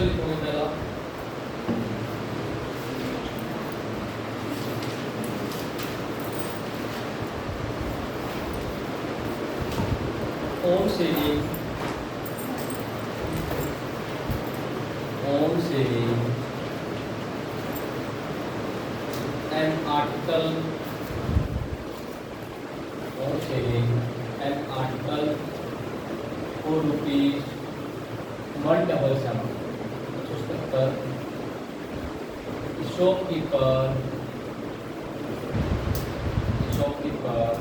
Article लिखोगे पहला own selling an article on selling an article for rupees 177 shopkeeper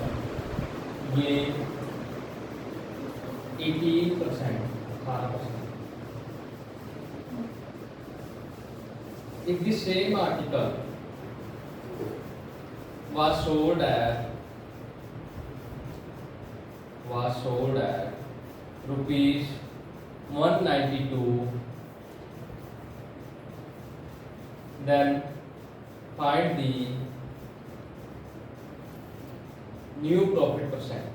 gave 18%. If the same article was sold at rupees 192, then find the new profit percent.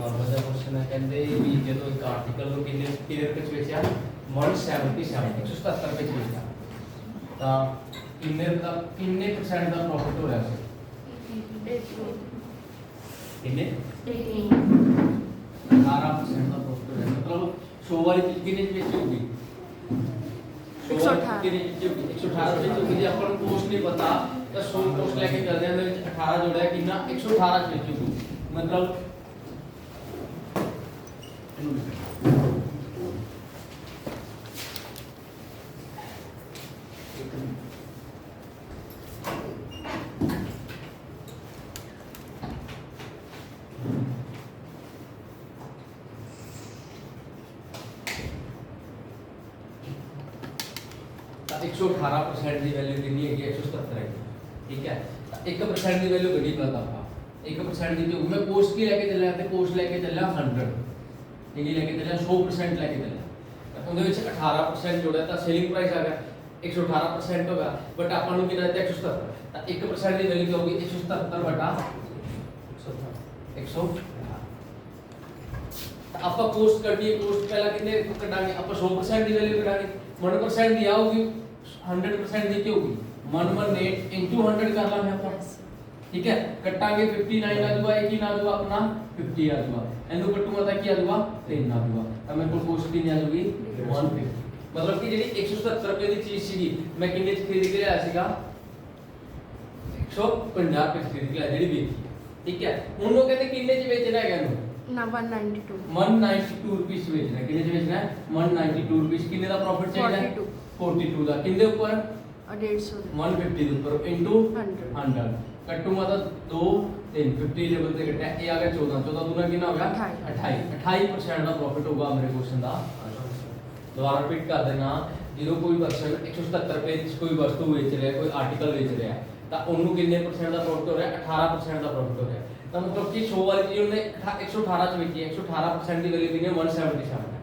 Normal सा question है कहते भी जो एक article को कितने पीरियड पे बेचा 177 177 पे बेचा ता कितने परसेंट का प्रॉफिट हो रहा है कितने 18% का प्रॉफिट हो रहा है मतलब 100 वाली चीज कितने बेची होगी 118 कितने बेची होगी 118 बेची होगी जे अपन कोस्ट नहीं पता तो 100 कोस्ट लेके चलते हैं 18 जोड़ा कितना 118 बेची होगी मतलब एक सौ 18% की वैल्यू कितनी है 177 है ठीक है 1% की वैल्यू कितनी पता था 1% की जो मैं कोस्ट की लेके चला थे कोस्ट लेके चला 100 ठीक है लेके चला 100% लेके चला ਉਹਦੇ ਵਿੱਚ 18% ਜੋੜਿਆ ਤਾਂ ਸੇਲਿੰਗ ਪ੍ਰਾਈਸ ਆ ਗਿਆ 118% ਹੋਗਾ ਬਟ ਆਪਾਂ ਨੂੰ ਕਿੰਨਾ ਦਿੱਤਾ 177 ਤਾਂ 1% ਦੀ ਵੈਲਿਊ ਕੀ ਹੋਗੀ 177 ਬਟਾ 118 ਆਪਾਂ ਕੋਸਟ ਕੱਢੀਏ ਕੋਸਟ ਪਹਿਲਾਂ ਕਿੰਨੇ ਕੱਢਾਂਗੇ ਆਪਾਂ 100% ਦੀ ਵੈਲਿਊ ਕੱਢਾਂਗੇ 1% ਦੀ ਆਊਗੀ 100% ਦੀ ਕੀ ਹੋਗੀ 118 into 100 ਕਰ ਲਾਂਗੇ ਆਪਾਂ ठीक है कटांगे 59 आ जाऊगा एक ही ना जाऊगा अपना 50 आ जाऊगा एंड कटूंगा तो क्या जाऊगा 3 आ जाऊगा अब मेरे को कोस्ट भी नहीं आ जाऊगी 150 मतलब कि जेडी 177 रुपए की चीज सीगी मैं कितने च खरीद के लिया सीगा 150 पे खरीद के लिया जेडी भी ठीक है उन लोग कहते कितने च बेचना है कहनो ना 192 रुपीस बेचना है कितने च बेचना है 192 रुपीस कितने दा प्रॉफिट चाहिए 42 दा कितने ऊपर 150 150 के ऊपर इनटू 100 कटूंगा तो 2 3 50 लेवल पे कटा ये आ गया 14 14 दूना कितना हो गया 28% का प्रॉफिट होगा मेरे क्वेश्चन का दोबारा रिपीट कर देना जो कोई पर्सन 177 रुपए की कोई वस्तु बेच रहा है कोई आर्टिकल बेच रहा है तो उन्होंने कितने परसेंट का प्रॉफिट हो रहा है 18% का प्रॉफिट हो रहा है ਤਾਂ ਮਤਲਬ ਕਿ 100 ਵਾਲੀ ਚੀਜ਼ ਉਹਨੇ 118 ਚ ਵੇਚੀ ਹੈ 118% ਦੀ ਵੈਲਿਊ ਕਿੰਨੀ ਹੈ 177 ਹੈ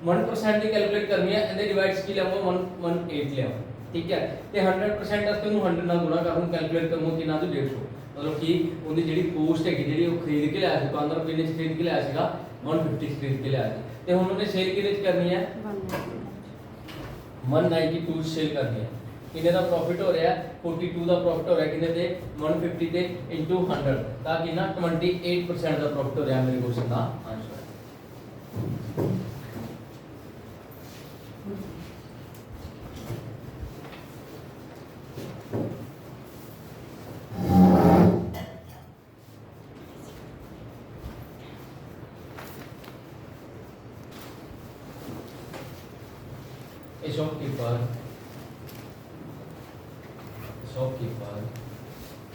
1% ਦੀ ਕੈਲਕੂਲੇਟ ਕਰਨੀ ਹੈ ਇਹਦੇ ਡਿਵਾਈਡਸ ਕੀ ਲਿਆਵਾਂਗਾ 118 ਲਿਆਵਾਂਗਾ ਠੀਕ ਹੈ ਤੇ 100% ਵਾਸਤੇ ਉਹਨੂੰ 100 ਨਾਲ ਗੁਣਾ ਕਰੂੰ ਕੈਲਕੂਲੇਟ ਕਰੂੰ ਕਿੰਨਾ ਤੋਂ 150 ਮਤਲਬ ਕਿ ਉਹਦੀ ਜਿਹੜੀ ਕੋਸਟ ਹੈਗੀ ਜਿਹੜੀ ਉਹ ਖਰੀਦ ਕੇ ਲਿਆ ਸੀ 15 ਰੁਪਏ ਦੇ ਖਰੀਦ ਕੇ ਲਿਆ ਸੀਗਾ 150 ਖਰੀਦ ਕੇ ਲਿਆ ਸੀ ਤੇ ਹੁਣ ਉਹਨੇ ਸੇਲ ਕਿਹਦੇ ਚ ਕਰਨੀ ਹੈ 192 ਸੇਲ ਕਰਨੀ ਹੈ ਕਿੰਨੇ ਦਾ ਪ੍ਰੋਫਿਟ ਹੋ ਰਿਹਾ 42 ਦਾ ਪ੍ਰੋਫਿਟ ਹੋ ਰਿਹਾ ਕਿੰਨੇ ਤੇ 150 ਤੇ ਇਨਟੂ 100 ਤਾਂ ਕਿੰਨਾ 28% ਦਾ ਪ੍ਰੋਫਿਟ ਹੋ ਰਿਹਾ ਮੇਰੇ question the answer A shopkeeper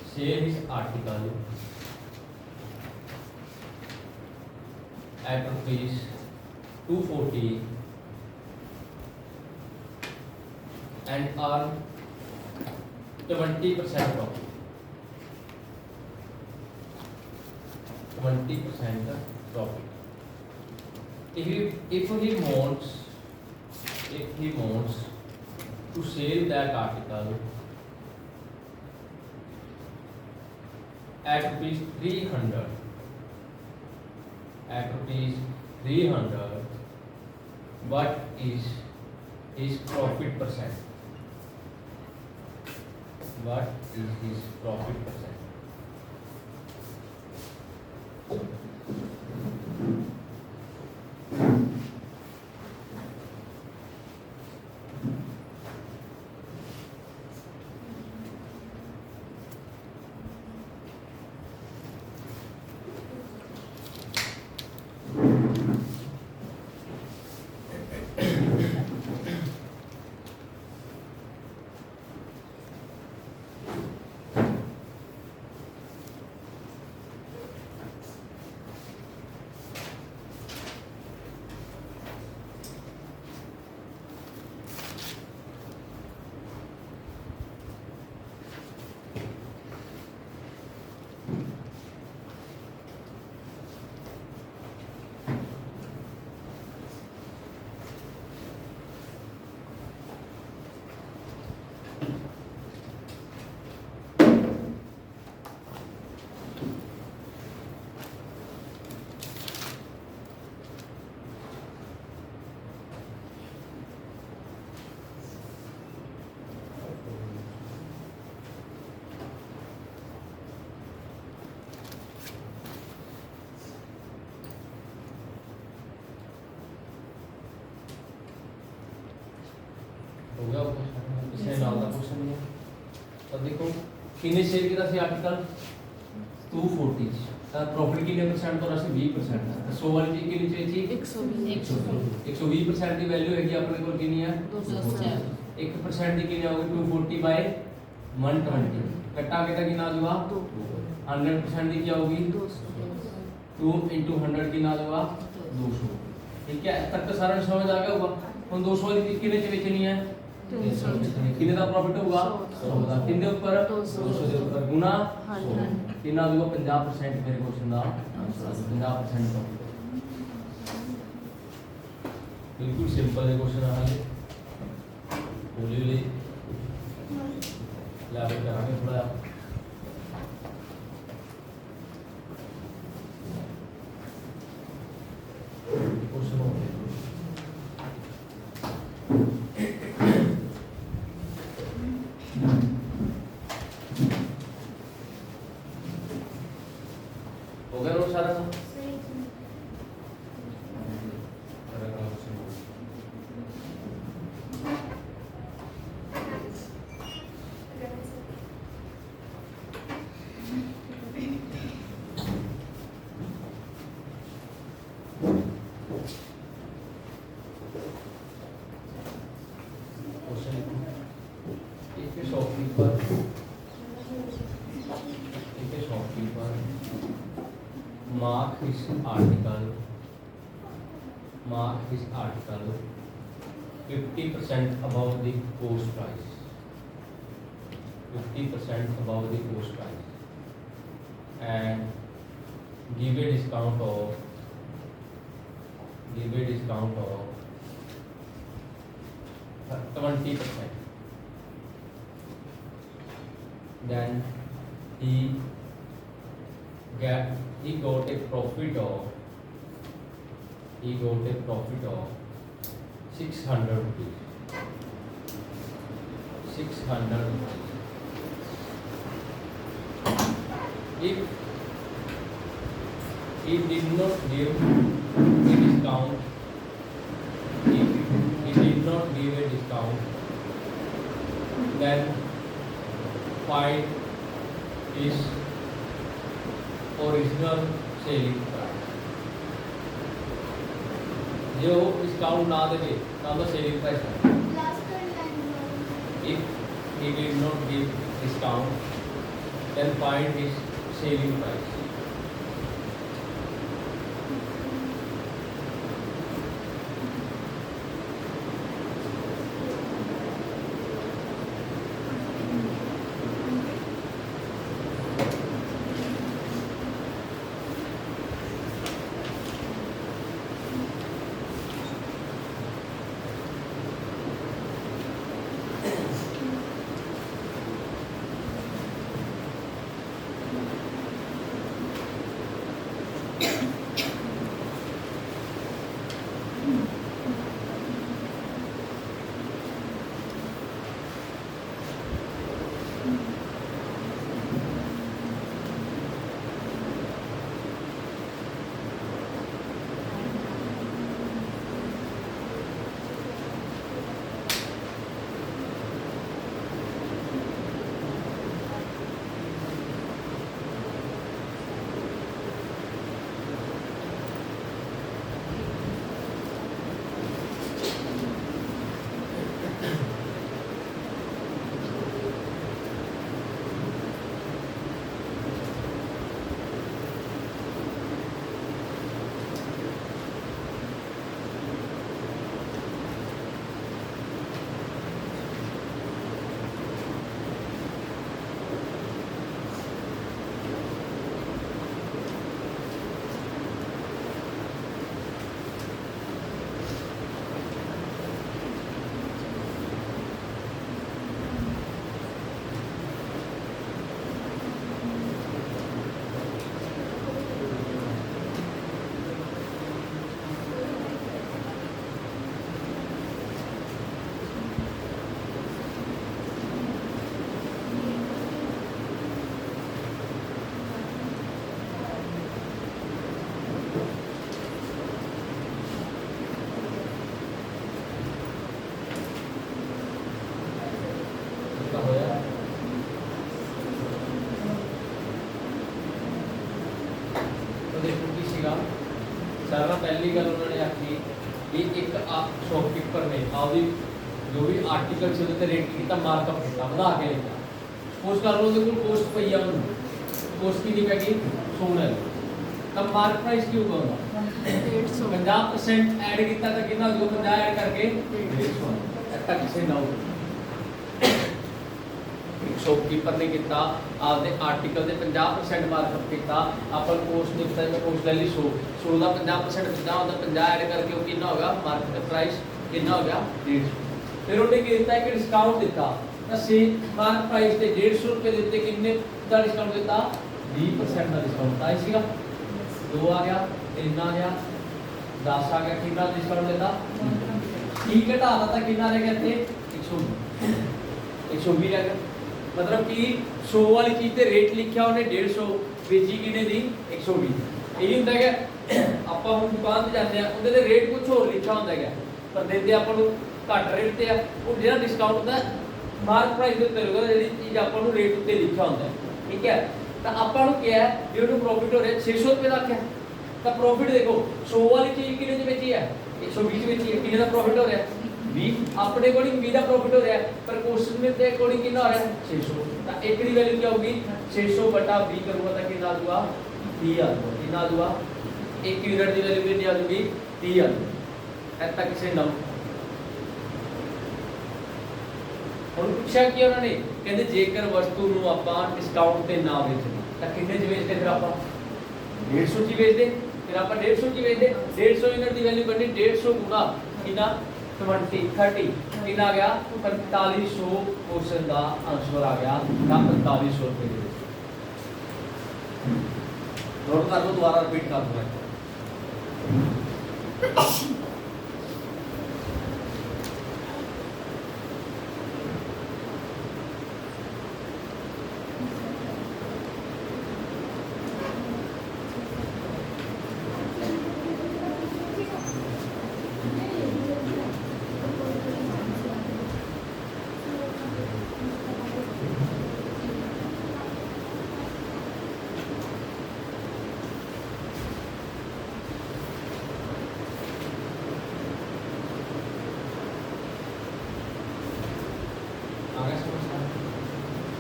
sell his article at rupees 240 and earn 20% profit. 20% profit. If he wants to sell that article at rupees 300, what is his profit percent? What is his profit percent? होगा इससे नाम का question नहीं है अब देखो कितने share किया था आर्टिकल 240 प्रॉफिट कितने परसेंट तो राशि 20% है 100 वाली चीज के नीचे थी 120% की वैल्यू हैगी अपने को कितनी है 1% की कितनी होगी 240 बाय 120 कट्टा केटा कितना होगा 100% की क्या होगी 2 into 100 कितना होगा 200 ठीक है तक तो सारा समझ आ गया होगा हम 200 वाली चीज कितने च बेचनी है कितने का प्रॉफिट होगा 100 का कितने ऊपर 200 के ऊपर गुना 100 कितना होगा 50% मेरे क्वेश्चन का 50% प्रॉफिट बिल्कुल सिंपल है क्वेश्चन हमारे हौली लागू करांगे थोड़ा क्वेश्चन हो गया हो गया रोज सारा mark his article 50% above the cost price 50% above the cost price and give a discount of 20%, then he got a profit of 600 rupees. 600 rupees. If he did not give a discount, then find his original selling price. जो discount ना देवे तो उसका selling price है. If he did not give discount, then find his selling price. Sir पहली गल उन्होंने आखी कि एक शॉपकीपर ने आपकी जो भी आर्टिकल से उसके रेट किया मार्कअप किया बढ़ा के लिखा सपोज कर लो कोई पोस्ट पई है उन्होंने पोस्ट की नहीं पैगी 100 है तब मार्क प्राइस की होगा 50% ऐड किया तो कितना हो 50 ऐड करके 150 ऐसा किसी ना हो शॉपकीपर ने किया आपके आर्टिकल के 50% मार्कअप किया अपन पोस्ट ने बताया मैं पोस्ट ले ली 100 का 50% 50 होता 50 ऐड करके वो कितना होगा मार्केट प्राइस कितना हो गया 150 फिर उन्होंने किया कि डिस्काउंट दिता तो सेम मार्क प्राइस से 150 रुपये देते कितने का डिस्काउंट दिता 20% का डिस्काउंट आई सीगा 2 आ गया 3 आ गया 10 आ गया कितना डिस्काउंट देता ठीक है घटा था कितना रह गया थे 120 रह गया मतलब कि 100 वाली चीज ते रेट लिखा उन्हें 150 बेची किने दी 120 यही ਹੁੰਦਾ ਹੈ ਆਪਾਂ ਹੁਣ ਦੁਕਾਨ ਤੇ ਜਾਂਦੇ ਆ ਉਹਦੇ ਤੇ ਰੇਟ ਕੁਝ ਹੋਰ ਲਿਖਿਆ ਹੁੰਦਾ ਹੈ ਪਰ ਦਿੰਦੇ ਆਪਾਂ ਨੂੰ ਘੱਟ ਰੇਟ ਤੇ ਆ ਉਹ ਜਿਹੜਾ ਡਿਸਕਾਊਂਟ ਦਾ ਮਾਰਕ ਪ੍ਰਾਈਸ ਦੇ ਉੱਤੇ ਲੱਗਦਾ ਜਿਹੜੀ ਚੀਜ਼ ਆਪਾਂ ਨੂੰ ਰੇਟ ਉੱਤੇ ਲਿਖਿਆ ਹੁੰਦਾ ਹੈ ਠੀਕ ਹੈ ਤਾਂ ਆਪਾਂ ਨੂੰ ਕਿਹਾ ਵੀ ਉਹਨੂੰ ਪ੍ਰੋਫਿਟ ਹੋ ਰਿਹਾ 600 ਰੁਪਏ ਦਾ ਆਖਿਆ ਤਾਂ ਪ੍ਰੋਫਿਟ ਦੇਖੋ 100 ਵਾਲੀ ਚੀਜ਼ ਕਿੰਨੇ ਦੇ ਵਿੱਚ ਹੀ ਹੈ 120 ਵਿੱਚ ਹੀ ਹੈ ਕਿੰਨੇ ਦਾ ਪ੍ਰੋਫਿਟ ਹੋ ਰਿਹਾ 20 अपने अकॉर्डिंग 20 का प्रॉफिट हो रहा है पर क्वेश्चन में ते अकॉर्डिंग कितना हो रहा है 600 तो एक की वैल्यू क्या होगी 600 बटा 20 करूंगा तो कितना आ जाएगा 30 आ जाएगा कितना आ जाएगा एक यूनिट की वैल्यू कितनी आ जाएगी 30 आ जाएगी ऐसा किसे ना ਹੁਣ ਪੁੱਛਿਆ ਕਿ ਉਹਨਾਂ ਨੇ ਕਹਿੰਦੇ ਜੇਕਰ ਵਸਤੂ ਨੂੰ ਆਪਾਂ ਡਿਸਕਾਊਂਟ ਤੇ ਨਾ ਵੇਚੀਏ ਤਾਂ ਕਿੰਨੇ ਚ ਵੇਚਦੇ ਫਿਰ ਆਪਾਂ 150 की बेच दे फिर आप 150 की बेच दे 150 यूनिट की वैल्यू करनी 150 गुना कितना 20 30 कितना आ गया 4500 क्वेश्चन का आंसर आ गया ना 4500 रुपए के नोट कर लो दोबारा रिपीट कर दूंगा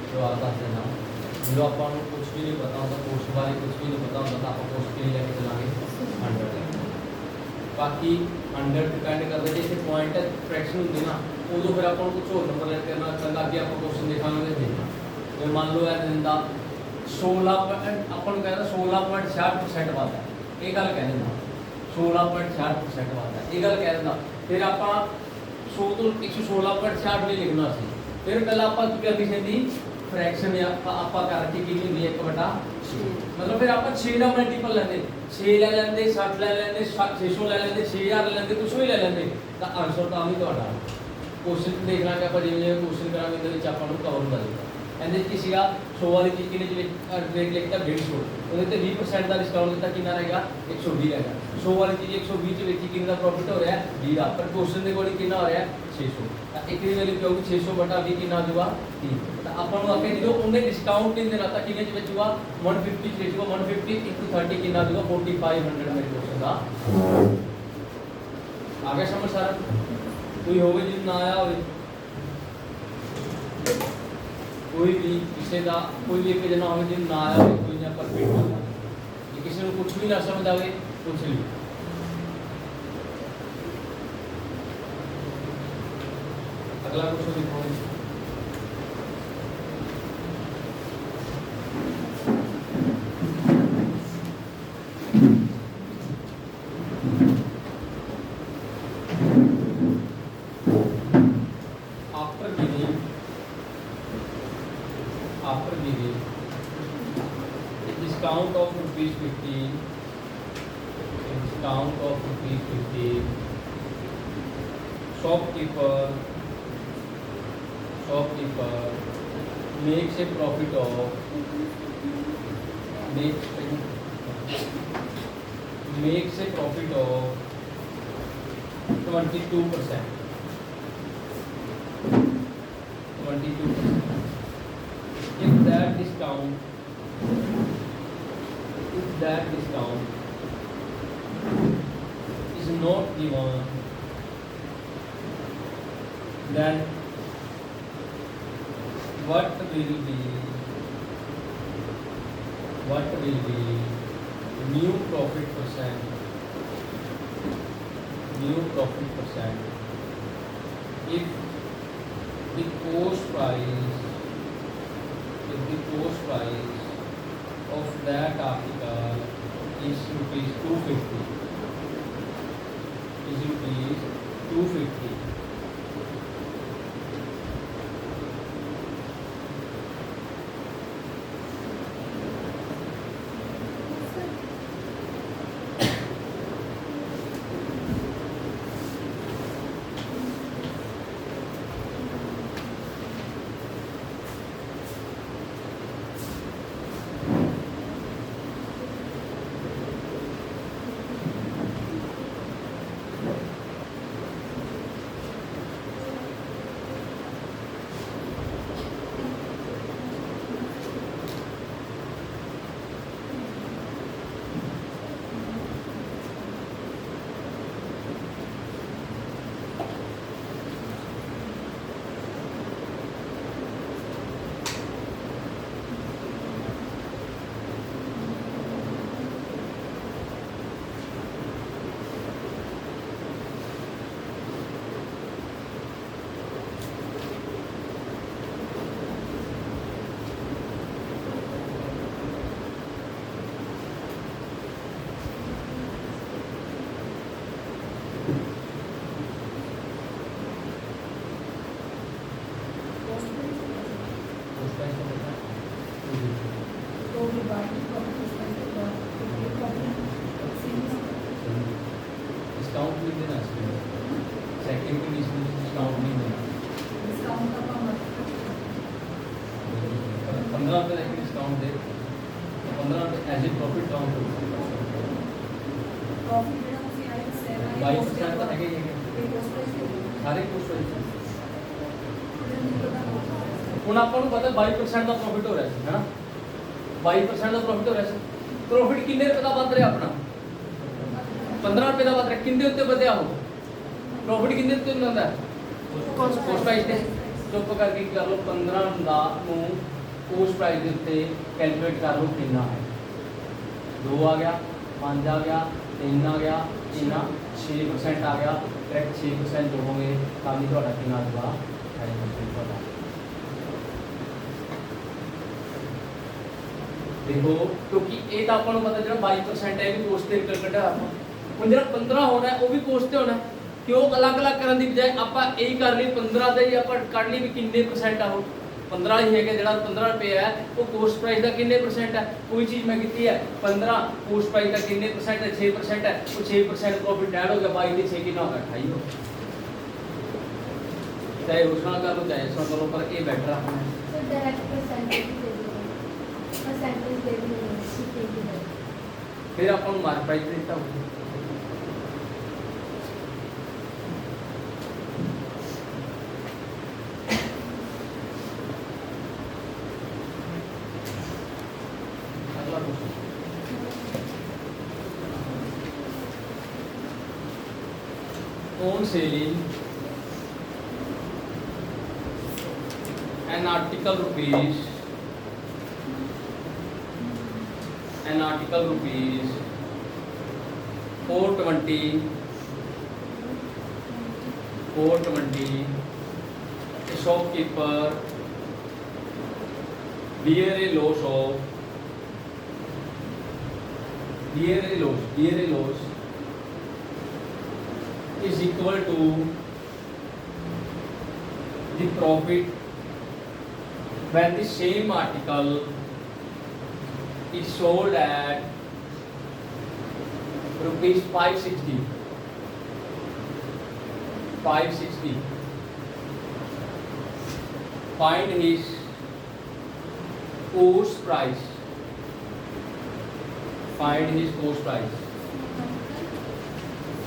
जो आता है ना जो अपन कुछ भी नहीं पता होता पोस्ट बारे कुछ भी नहीं पता होता आप पोस्ट के लिए लेके चलाएंगे 100 बाकी 100 डिपेंड करता है जैसे पॉइंट फ्रैक्शन होंगे ना उदो फिर अपन कुछ और नंबर लेके करना चल आगे आपको क्वेश्चन दिखाएंगे देखना तो मान लो है दिंदा 16 अपन कहता 16.66% आता है ये गल कह देना 16.66% आता है ये गल कह देना फिर आप 100 तो 116.66 नहीं लिखना सी फिर पहला आप क्या लिखे दी फ्रैक्शन या आपा करके की नहीं 1/6 मतलब फिर आप 6 ਦਾ ਮਲਟੀਪਲ ਲੈਂਦੇ 6 ਲੈ ਲੈਂਦੇ 60 ਲੈ ਲੈਂਦੇ 600 ਲੈ ਲੈਂਦੇ 6000 ਲੈ ਲੈਂਦੇ ਕੁਝ ਵੀ ਲੈ ਲੈਂਦੇ ਤਾਂ ਆਨਸਰ ਤਾਂ ਵੀ ਤੁਹਾਡਾ ਕੁਐਸਚਨ ਦੇਖਣਾ ਕਿ ਆਪਾਂ ਜਿਵੇਂ ਕੁਐਸਚਨ ਕਰਾਂਗੇ ਇਹਦੇ ਵਿੱਚ ਆਪਾਂ ਨੂੰ ਕਵਰ ਹੁੰਦਾ ਜਾਏਗਾ ਇਹਦੇ ਵਿੱਚ ਸੀਗਾ 100 ਵਾਲੀ ਚੀਜ਼ ਕਿਨੇ ਜਿਵੇਂ ਰੇਟ ਲਿਖਤਾ 150 ਉਹਦੇ ਤੇ 20% ਦਾ ਡਿਸਕਾਊਂਟ ਦਿੱਤਾ ਕਿੰਨਾ ਰਹੇਗਾ 120 ਰਹੇਗਾ 100 ਵਾਲੀ ਚੀਜ਼ 120 ਚ ਵੇਚੀ ਕਿੰਨਾ ਦਾ ਪ੍ਰੋਫਿਟ ਹੋ ਰਿਹਾ 20 ਦਾ ਪਰ ਕੁਐਸਚਨ ਦੇ ਕੋਲ ਕਿੰਨਾ ਹੋ ਰਿਹਾ 600 ਤਾਂ ਇੱਕ ਦੀ ਵੈਲਿਊ ਕਿਉਂਕਿ 600 ਬਟਾ 20 ਕਿੰਨਾ ਆ ਜਾਊਗਾ 30 ਤਾਂ ਆਪਾਂ ਨੂੰ ਅੱਗੇ ਜਦੋਂ ਉਹਨੇ ਡਿਸਕਾਊਂਟ ਨਹੀਂ ਦੇਣਾ ਤਾਂ ਕਿੰਨੇ ਚ ਵੇਚੂਗਾ 150 ਚ ਵੇਚੂਗਾ 150 into 30 ਕਿੰਨਾ ਆ ਜਾਊਗਾ 4500 ਮੇਰੇ ਕੁਐਸਚਨ ਦਾ ਆ ਗਿਆ ਸਮਝ ਸਾਰਾ ਕੋਈ ਹੋਵੇ ਜਿੰਨਾ ਨਾ ਆਇਆ ਹੋਵੇ कोई भी किसी का कोई भी एक जना हो जिन ना आया हो कोई ना पर फिट होगा ये किसी को कुछ भी ना समझ आवे पूछ ली अगला क्वेश्चन लिखो after giving a discount of rupees 50 shopkeeper makes a profit of 22%. If that discount is not given, then what will be new profit percent if the cost price of that article is rupees 250. Discount नहीं देना second condition discount नहीं देना 15 रुपये का discount दे तो 15 रुपये as a profit count होगा 22% का है सारे कुछ ਹੁਣ ਆਪਾਂ ਨੂੰ ਪਤਾ 22% ਦਾ ਪ੍ਰੋਫਿਟ ਹੋ ਰਿਹਾ ਸੀ ਹੈਨਾ 22% ਦਾ ਪ੍ਰੋਫਿਟ ਹੋ ਰਿਹਾ ਸੀ ਪ੍ਰੋਫਿਟ ਕਿੰਨੇ ਰੁਪਏ ਦਾ ਵੱਧ ਰਿਹਾ ਆਪਣਾ 15 ਰੁਪਏ ਦਾ ਵੱਧ ਰਿਹਾ ਕਿੰਨੇ ਉੱਤੇ ਵਧਿਆ ਹੋ ਪ੍ਰੋਫਿਟ ਕਿੰਨੇ ਉੱਤੇ ਹੁੰਦਾ ਹੈ ਕੋਸਟ ਪ੍ਰਾਈਸ ਤੇ ਚੁੱਪ ਕਰਕੇ ਕੀ ਕਰ ਲਓ 15 ਦਾ ਨੂੰ ਕੋਸਟ ਪ੍ਰਾਈਸ ਦੇ ਉੱਤੇ ਕੈਲਕੂਲੇਟ ਕਰ ਲਓ ਕਿੰਨਾ ਹੈ 2 ਆ ਗਿਆ 5 ਆ ਗਿਆ 3 ਆ ਗਿਆ ਕਿੰਨਾ 6% ਆ ਗਿਆ ਡਾਇਰੈਕਟ 6% ਜੋੜੋਗੇ ਤਾਂ ਵੀ ਤੁਹਾਡਾ ਕਿੰਨਾ ਆਊਗਾ 28% ਤੁਹਾਡਾ देखो क्योंकि ये तो अपन पता जो 22% है भी कोस्ट से कटा ਆਪਾਂ ਹੁਣ ਜਿਹੜਾ 15 ਹੋਣਾ ਹੈ ਉਹ ਵੀ ਕੋਸਟ ਤੇ ਹੋਣਾ ਕਿਉਂ ਅਲੱਗ-ਅਲੱਗ ਕਰਨ ਦੀ ਬਜਾਏ ਆਪਾਂ ਇਹੀ ਕਰ ਲਈ 15 ਦਾ ਹੀ ਆਪਾਂ ਕੱਢ ਲਈ ਵੀ ਕਿੰਨੇ ਪਰਸੈਂਟ ਆ ਉਹ 15 ਹੀ ਹੈਗਾ ਜਿਹੜਾ 15 ਰੁਪਏ ਹੈ ਉਹ ਕੋਸਟ ਪ੍ਰਾਈਸ ਦਾ ਕਿੰਨੇ ਪਰਸੈਂਟ ਹੈ ਕੋਈ ਚੀਜ਼ ਮੈਂ ਕੀਤੀ ਹੈ 15 ਕੋਸਟ ਪ੍ਰਾਈਸ ਦਾ ਕਿੰਨੇ ਪਰਸੈਂਟ ਹੈ 6% ਹੈ ਉਹ 6% ਪ੍ਰੋਫਿਟ ਐਡ ਹੋ ਗਿਆ 22 ਦੇ 6 ਕਿੰਨਾ ਹੋਗਾ 28 ਹੋ ਚਾਹੇ ਉਸ ਨਾਲ ਕਰ ਲਓ ਚਾਹੇ ਇਸ ਨਾਲ ਕਰ ਲਓ ਪਰ ਇਹ ਬੈਟਰ ਆ So direct percentage दे दीजिए फिर अपन मार्क प्राइस देता हूँ अगला question on selling an article rupees an article rupees 420 a shopkeeper bear a loss is equal to the profit when the same article is sold at rupees 560. Find his cost price.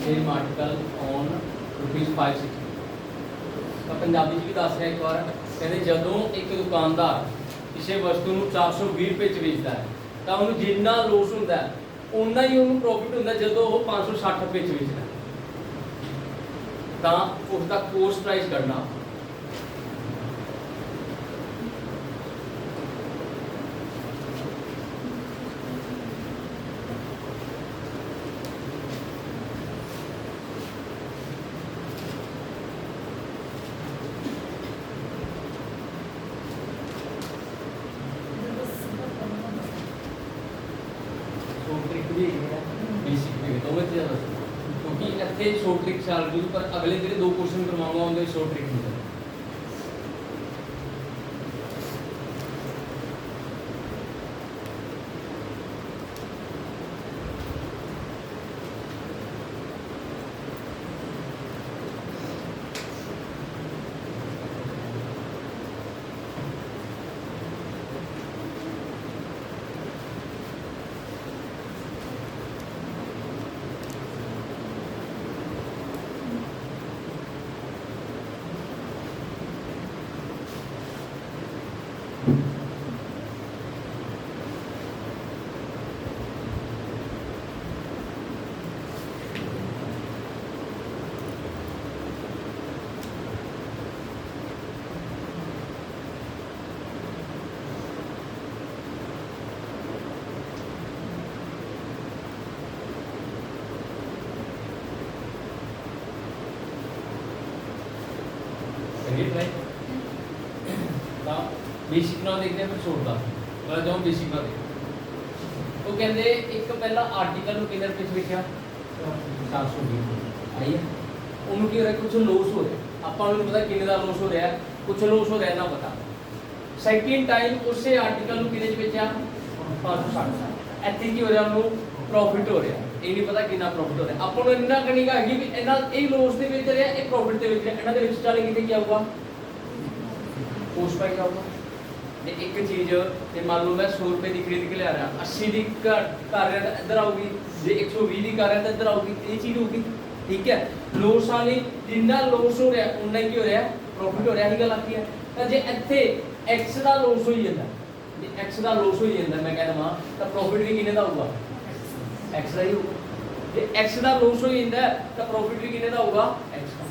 Same article on rupees 560. ਤਾਂ ਪੰਜਾਬੀ ਚ ਵੀ ਦੱਸ ਰਿਹਾ ਇੱਕ ਵਾਰ ਕਹਿੰਦੇ ਜਦੋਂ ਇੱਕ ਦੁਕਾਨਦਾਰ ਕਿਸੇ ਵਸਤੂ ਨੂੰ 420 ਰੁਪਏ ਚ ਵੇਚਦਾ ਹੈ ਤਾਂ ਉਹਨੂੰ ਜਿੰਨਾ ਲੋਸ ਹੁੰਦਾ ਹੈ ਉਨਾ ਹੀ ਉਹਨੂੰ ਪ੍ਰੋਫਿਟ ਹੁੰਦਾ ਜਦੋਂ ਉਹ 560 ਰੁਪਏ ਚ ਵੇਚਦਾ ਤਾਂ ਉਸ ਦਾ ਕੋਸਟ ਪ੍ਰਾਈਸ ਕੱਢਣਾ क्योंकि इतने शॉर्ट ट्रिक चल रही पर अगले जो 2 क्वेश्चन करवाऊंगा उनके शॉर्ट ट्रिक नहीं बेसिक ना देखते हैं फिर छोड़ता मतलब जो बेसिक ना देखते तो कहते एक पहला आर्टिकल कितने रुपये से लिखा 420 आई है उन्होंने क्या हो रहा है कुछ लॉस हो रहा है आपको पता कितने का लॉस हो रहा है कुछ लॉस हो रहा है ना पता सेकंड टाइम उसे आर्टिकल कितने बेचा 560 ਇੱਥੇ ਕੀ ਹੋ ਰਿਹਾ ਉਹਨੂੰ ਪ੍ਰੋਫਿਟ ਹੋ ਰਿਹਾ ਇਹ ਨਹੀਂ ਪਤਾ ਕਿੰਨਾ ਪ੍ਰੋਫਿਟ ਹੋ ਰਿਹਾ ਆਪਾਂ ਨੂੰ ਇੰਨਾ ਕਣੀਗਾ ਹੈਗੀ ਵੀ ਇਹਨਾਂ ਇਹ ਲੋਸ ਦੇ ਵਿੱਚ ਰਿਹਾ ਇਹ ਪ੍ਰੋਫਿਟ ਦੇ ਵਿੱਚ ਰਿਹਾ ਇਹਨਾਂ ਦੇ ਵਿੱਚ ਚੱਲੇ ਕਿਤੇ ਕੀ ਆਊਗਾ ਕੋਸਟ ਪ੍ਰਾਈਸ ਆਊਗਾ ਜੇ ਇੱਕ ਚੀਜ਼ ਤੇ ਮੰਨ ਲਓ ਮੈਂ 100 ਰੁਪਏ ਦੀ ਖਰੀਦ ਕੇ ਲਿਆ ਰਿਹਾ 80 ਦੀ ਕਰ ਰਿਹਾ ਤਾਂ ਇੱਧਰ ਆਊਗੀ ਜੇ 120 ਦੀ ਕਰ ਰਿਹਾ ਤਾਂ ਇੱਧਰ ਆਊਗੀ ਇਹ ਚੀਜ਼ ਹੋਊਗੀ ਠੀਕ ਹੈ ਲੋਸ ਵਾਲੀ ਜਿੰਨਾ ਲੋਸ ਹੋ ਰਿਹਾ ਉਨਾ ਹੀ ਕੀ ਹੋ ਰਿਹਾ ਪ੍ਰੋਫਿਟ ਹੋ ਰਿਹਾ ਇਹ ਗੱਲ ਆਖੀ ਹੈ ਤਾਂ ਜੇ ਇੱਥੇ x ਦਾ ਲੋਸ ਹੋਈ ਜਾਂਦਾ ਜੇ x ਦਾ ਲੋਸ ਹੋਈ ਜਾਂਦਾ ਮੈਂ ਕਹਿੰਦਾ ਵਾਂ ਤਾਂ ਪ੍ਰੋਫਿਟ ਵੀ ਕਿੰਨੇ ਦਾ ਹੋਊਗਾ x ਦਾ ਹੀ ਹੋਊਗਾ ਜੇ x ਦਾ ਲੋਸ ਹੋਈ ਜਾਂਦਾ ਤਾਂ ਪ੍ਰੋਫਿਟ ਵੀ ਕਿੰਨੇ ਦਾ ਹੋਊਗਾ x ਦਾ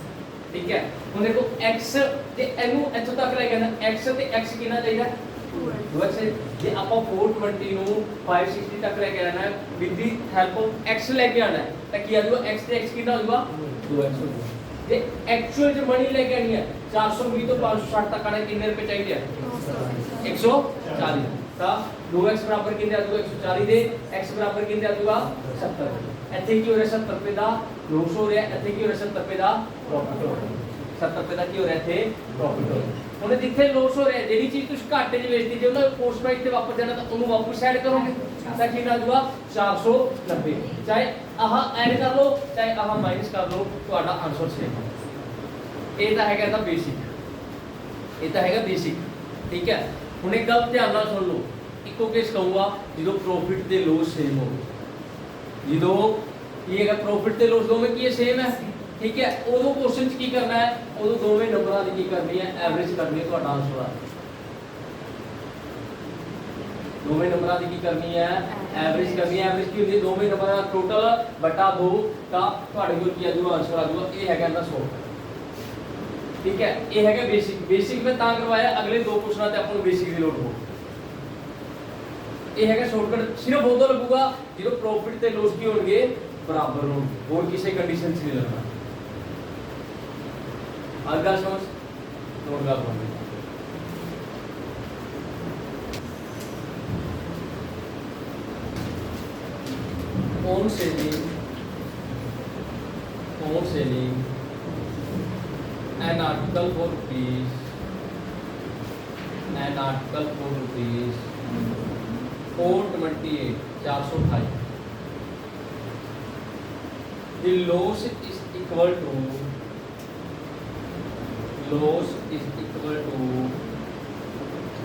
ਠੀਕ ਹੈ ਹੁਣ ਦੇਖੋ x ਤੇ ਇਹਨੂੰ ਇੱਥੋਂ ਤੱਕ ਲੈ ਕੇ ਆਣਾ x ਤੇ x ਕਿੰਨਾ ਚਾਹੀਦਾ 2x ਜੇ ਆਪਾਂ 420 ਨੂੰ 560 ਤੱਕ ਲੈ ਕੇ ਆਣਾ ਹੈ with the help of x ਲੈ ਕੇ ਆਣਾ ਤਾਂ ਕੀ ਆ ਜਾਊਗਾ x ਤੇ x ਕਿੰਨਾ ਹੋਊਗਾ 2x ਹੋਊਗਾ ਜੇ ਐਕਚੁਅਲ ਜੇ ਮਨੀ ਲੈ ਕੇ ਆਣੀ ਹੈ 420 ਤੋਂ 560 ਤੱਕ ਆਣੇ ਕਿੰਨੇ ਰੁਪਏ ਚਾਹੀਦੇ ਆ 140 ਤਾਂ 2x ਬਰਾਬਰ ਕਿੰਨੇ ਆ ਜਾਊਗਾ 140 ਦੇ x ਬਰਾਬਰ ਕਿੰਨੇ ਆ ਜਾਊਗਾ 70 ਇੱਥੇ ਕੀ ਹੋ ਰਿਹਾ 70 ਰੁਪਏ ਦਾ ਲੋਸ ਹੋ ਰਿਹਾ ਇੱਥੇ ਕੀ ਹੋ ਰਿਹਾ 70 ਰੁਪਏ ਦਾ ਪ੍ਰੋਫਿਟ ਹੋ ਰਿਹਾ 70 ਰੁਪਏ ਦਾ ਕੀ ਹੋ ਰਿਹਾ ਇੱਥੇ ਪ੍ਰੋਫਿਟ ਹੋ ਰਿਹਾ ਹੁਣ ਜਿੱਥੇ ਲੋਸ ਹੋ ਰਿਹਾ ਜਿਹੜੀ ਚੀਜ਼ ਤੁਸੀਂ ਘਾਟੇ 'ਚ ਵੇਚਦੀ ਜੇ ਉਹਦਾ ਕੋਸਟ ਪ੍ਰਾਈਸ ਤੇ ਵਾਪਸ ਜਾਣਾ ਤਾਂ ਉਹਨੂੰ ਵਾਪਸ ਐਡ ਕਰੋਗੇ ਤਾਂ ਕਿੰਨਾ ਆ ਜਾਊਗਾ 490 ਚਾਹੇ ਆਹ ਐਡ ਕਰ ਲਓ ਚਾਹੇ ਆਹ ਮਾਈਨਸ ਕਰ ਲਓ ਤੁਹਾਡਾ ਆਨਸਰ ਸੇਮ ਇਹ ਤਾਂ ਹੈਗਾ ਤਾਂ ਬੇਸਿਕ ਇਹ ਤਾਂ ਹੈਗਾ ਬੇਸਿਕ ਠੀਕ ਹੈ ਹੁਣ ਇੱਕ ਗੱਲ ਧਿਆਨ ਨਾਲ ਸੁਣ ਲਓ ਇੱਕੋ ਕੇਸ ਕਹੂੰਗਾ ਜਦੋਂ ਪ੍ਰੋਫਿਟ ਤੇ ਲੋਸ ਸੇਮ ਹੋਵੇ ਜਦੋਂ ਇਹ ਹੈਗਾ ਪ੍ਰੋਫਿਟ ਤੇ ਲੋਸ ਦੋਵੇਂ ਕੀ ਸੇਮ ਹੈ ਠੀਕ ਹੈ ਉਦੋਂ ਕੁਐਸਚਨ 'ਚ ਕੀ ਕਰਨਾ ਹੈ ਉਦੋਂ ਦੋਵੇਂ ਨੰਬਰਾਂ ਦੀ ਕੀ ਕਰਨੀ ਹੈ ਐਵਰੇਜ ਕਰਨੀ ਹੈ ਤੁਹਾਡਾ ਆਨਸਰ ਆ ਦੋਵੇਂ ਨੰਬਰਾਂ ਦੀ ਕੀ ਕਰਨੀ ਹੈ ਐਵਰੇਜ ਕਰਨੀ ਹੈ ਐਵਰੇਜ ਕੀ ਹੁੰਦੀ ਹੈ ਦੋਵੇਂ ਨੰਬਰਾਂ ਦਾ ਟੋਟਲ ਬਟਾ 2 ਤਾਂ ਤੁਹਾਡੇ ਕੋਲ ਕੀ ਆ ਜਾਊਗਾ ਆਨਸਰ ਆ ਜਾਊਗਾ ਇਹ ਹੈਗਾ ਇਹਦਾ 100 ਠੀਕ ਹੈ ਇਹ ਹੈਗਾ ਬੇਸਿਕ ਮੈਂ ਤਾਂ ਕਰਵਾਇਆ ਅਗਲੇ ਦੋ ਕੁਐਸਚਨਾਂ ਤੇ ਆਪਾਂ ਨੂੰ ਬੇਸਿਕ ਦੀ ਲੋੜ ਹੋ ਇਹ ਹੈਗਾ ਸ਼ਾਰਟਕਟ ਸਿਰਫ ਉਦੋਂ ਲੱਗੂਗਾ ਜਦੋਂ ਪ੍ਰੋਫਿਟ ਤੇ ਲੋਸ ਕੀ ਹੋਣਗੇ ਬਰਾਬਰ ਹੋਣਗੇ ਹੋਰ ਕਿਸੇ ਕੰਡੀਸ਼ਨ 'ਚ ਨਹੀਂ ਲੱਗਣਾ ਅਗਲਾ ਸਮਝ ਨੋਟ ਕਰ ਲਓ on selling an article for rupees 428 428 the loss is equal to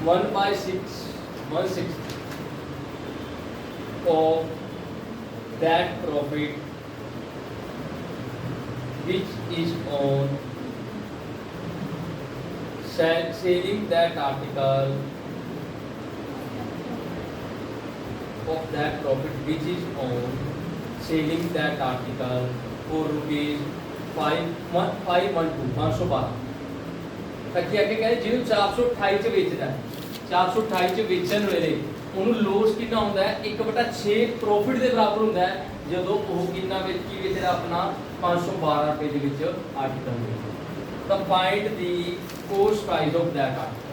1 by 6 1/6 of that profit which is on selling that article of that profit which is on selling that article for rupees 512 ਤਾਂ ਕੀ ਅੱਗੇ ਕਹਿੰਦੇ ਜਿਹਨੂੰ 428 ਚ ਵੇਚਦਾ 428 ਚ ਵੇਚਣ ਵੇਲੇ ਉਹਨੂੰ ਲੋਸ ਕਿੰਨਾ ਹੁੰਦਾ ਹੈ 1/6 ਪ੍ਰੋਫਿਟ ਦੇ ਬਰਾਬਰ ਹੁੰਦਾ ਹੈ ਜਦੋਂ ਉਹ ਕਿੰਨਾ ਵਿੱਚ ਕੀ ਵੇਚਦਾ ਆਪਣਾ 512 ਰੁਪਏ ਦੇ ਵਿੱਚ ਆਰਟੀਕਲ ਵੇਚਦਾ ਤਾਂ find the cost price of that article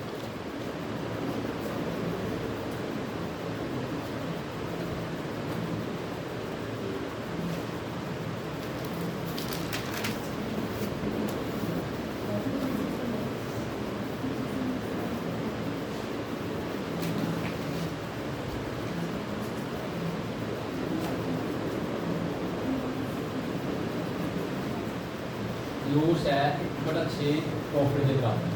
loss है 1/6 प्रॉफिट के बराबर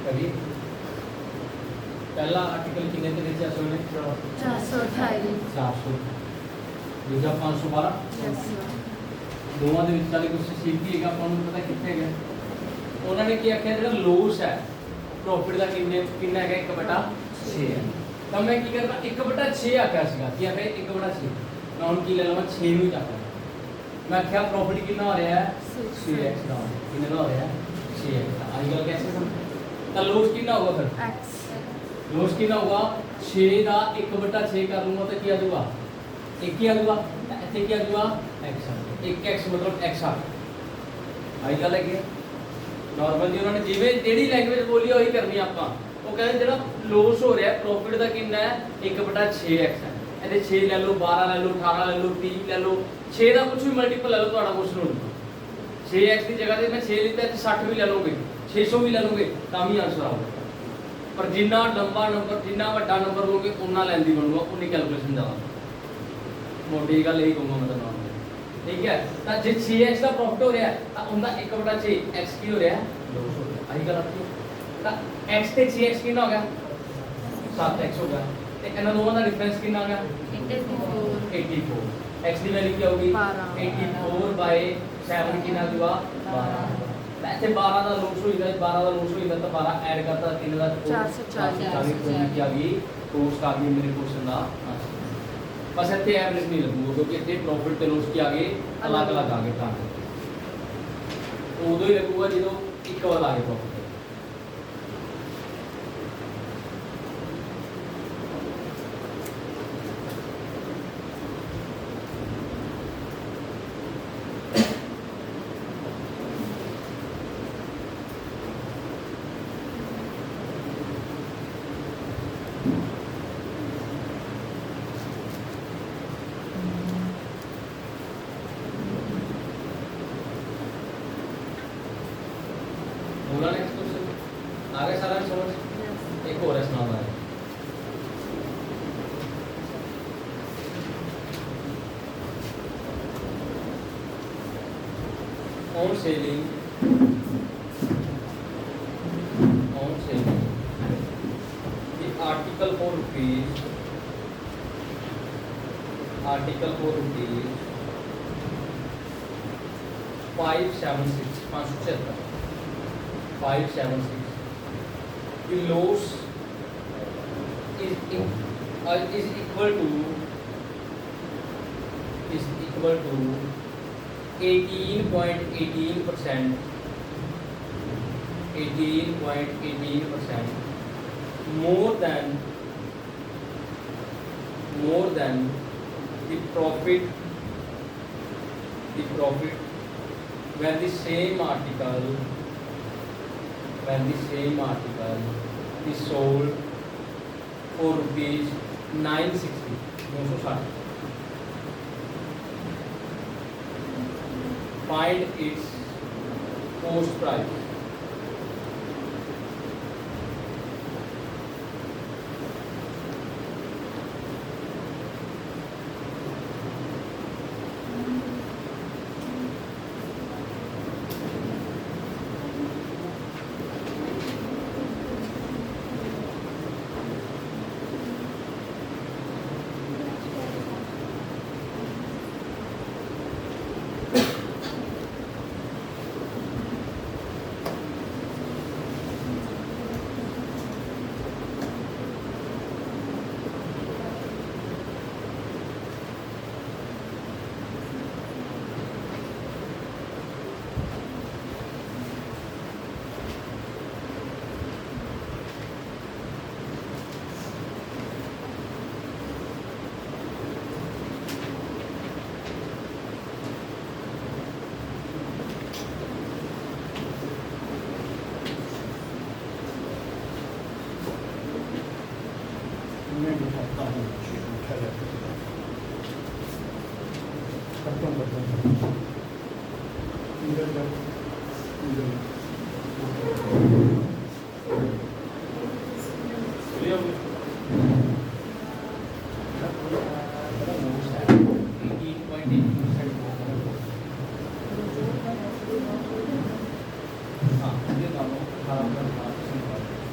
कभी पहला आर्टिकल कितने के नीचे असो ने 428 400 दूसरा 512 यस ਦੋਵਾਂ ਦੇ ਵਿੱਚ ਵਾਲੀ ਕੁਝ ਸੀਪੀ ਹੈਗਾ ਆਪਾਂ ਨੂੰ ਪਤਾ ਕਿੱਥੇ ਹੈਗਾ ਉਹਨਾਂ ਨੇ ਕੀ ਆਖਿਆ ਜਿਹੜਾ ਲੋਸ ਹੈ ਪ੍ਰੋਫਿਟ ਦਾ ਕਿੰਨਾ ਹੈਗਾ 1/6 ਹੈ ਤਾਂ ਮੈਂ ਕੀ ਕਰਦਾ 1/6 ਆਖਿਆ ਸੀਗਾ ਕੀ ਆਖਿਆ 1/6 ਮੈਂ ਹੁਣ ਕੀ ਲੈ ਲਵਾਂ 6 ਨੂੰ ਚੱਕ ਮੈਂ ਆਖਿਆ ਪ੍ਰੋਫਿਟ ਕਿੰਨਾ ਹੋ ਰਿਹਾ ਹੈ 6x ਦਾ ਕਿੰਨਾ ਦਾ ਹੋ ਰਿਹਾ ਹੈ 6x ਦਾ ਆਈ ਗੱਲ ਕੈਸੇ ਸਮਝ ਤਾਂ ਲੋਸ ਕਿੰਨਾ ਹੋਗਾ ਫਿਰ x ਲੋਸ ਕਿੰਨਾ ਹੋਗਾ 6 ਦਾ 1/6 ਕਰ ਲੂੰਗਾ ਤਾਂ ਕੀ ਆ ਜਾਊਗਾ 1 ਹੀ ਆ ਜਾਊਗਾ ਤਾਂ ਇੱਥੇ ਕੀ ਆ ਜਾਊਗਾ x 1x मतलब x ਆ ਆਈ ਗੱਲ ਹੈ ਨਾਰਮਲ ਜੀ ਉਹਨਾਂ ਨੇ ਜਿਵੇਂ ਜਿਹੜੀ ਲੈਂਗੁਏਜ ਬੋਲੀ ਉਹੀ ਕਰਨੀ ਆਪਾਂ ਉਹ ਕਹਿੰਦੇ ਜਿਹੜਾ ਲੋਸ ਹੋ ਰਿਹਾ ਪ੍ਰੋਫਿਟ ਦਾ ਕਿੰਨਾ ਹੈ 1/6x ਹੈ ਇਹਦੇ 6 ਲੈ ਲਓ 12 ਲੈ ਲਓ 18 ਲੈ ਲਓ 30 ਲੈ ਲਓ 6 ਦਾ ਕੁਝ ਵੀ ਮਲਟੀਪਲ ਲੈ ਲਓ ਤੁਹਾਡਾ ਕੁਝ ਨਹੀਂ ਹੋਊਗਾ 6x ਦੀ ਜਗ੍ਹਾ ਤੇ ਮੈਂ 6 ਲਿੱਤਾ ਤੇ 60 ਵੀ ਲੈ ਲਓਗੇ 600 ਵੀ ਲੈ ਲਓਗੇ ਤਾਂ ਵੀ ਆਨਸਰ ਆਊਗਾ ਪਰ ਜਿੰਨਾ ਲੰਬਾ ਨੰਬਰ ਜਿੰਨਾ ਵੱਡਾ ਨੰਬਰ ਲਓਗੇ ਉਨਾ ਲੈਂਦੀ ਬਣੂਗਾ ਉਨੀ ਕੈਲਕੂਲੇਸ਼ਨ ਜ਼ਿਆਦਾ ਮੋਟੀ ਗੱਲ ਇਹੀ ਕਹੂੰਗਾ ਮੈਂ ਤੁਹਾਨੂੰ ਠੀਕ ਹੈ ਤਾਂ ਜੇ 6x ਦਾ ਪ੍ਰੋਫਿਟ ਹੋ ਰਿਹਾ ਤਾਂ ਉਹਦਾ 1/6 x ਕੀ ਹੋ ਰਿਹਾ 200 ਆਹੀ ਗੱਲ ਆਤੀ ਤਾਂ x ਤੇ 6x ਕਿੰਨਾ ਹੋ ਗਿਆ 7x ਹੋ ਗਿਆ ਤੇ ਇਹਨਾਂ ਦੋਵਾਂ ਦਾ ਡਿਫਰੈਂਸ ਕਿੰਨਾ ਆ ਗਿਆ 84 x ਦੀ ਵੈਲਿਊ ਕੀ ਹੋਊਗੀ 84 ਬਾਈ 7 ਕਿੰਨਾ ਦਿਵਾ 12 ਇੱਥੇ 12 ਦਾ ਲੋਸ ਹੋਈਦਾ 12 ਦਾ ਲੋਸ ਹੋਈਦਾ ਤਾਂ 12 ਐਡ ਕਰਤਾ 3 ਦਾ 440 ਕੀ ਆ ਗਈ ਕੋਸਟ ਆ ਗਈ ਮੇਰੇ ਕੁਐਸਚਨ ਦਾ बस इतने एवरेज नहीं लगूगा क्योंकि इतने प्रॉफिट ते लॉस की आगे अलग अलग आ गए तो उदो ही लगूगा जो एक बार आगे प्रॉफिट बोला नेक्स्ट क्वेश्चन आगे सारा समझ एक और है सुना है on selling the article for rupees 576 576 the loss is equal to 18.18% more than the profit when the same article is sold for rupees 960 find its cost price हाँ, ये दोनों 18%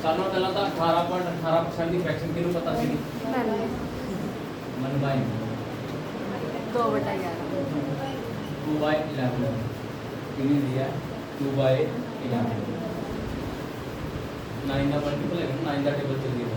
सालों पहला तो 18.18% की फ्रैक्शन किहनूं पता सी मन बाय 2/11 2/11 कितनी दिया 2/11 9 का मल्टीपल है 9 का टेबल चल दिया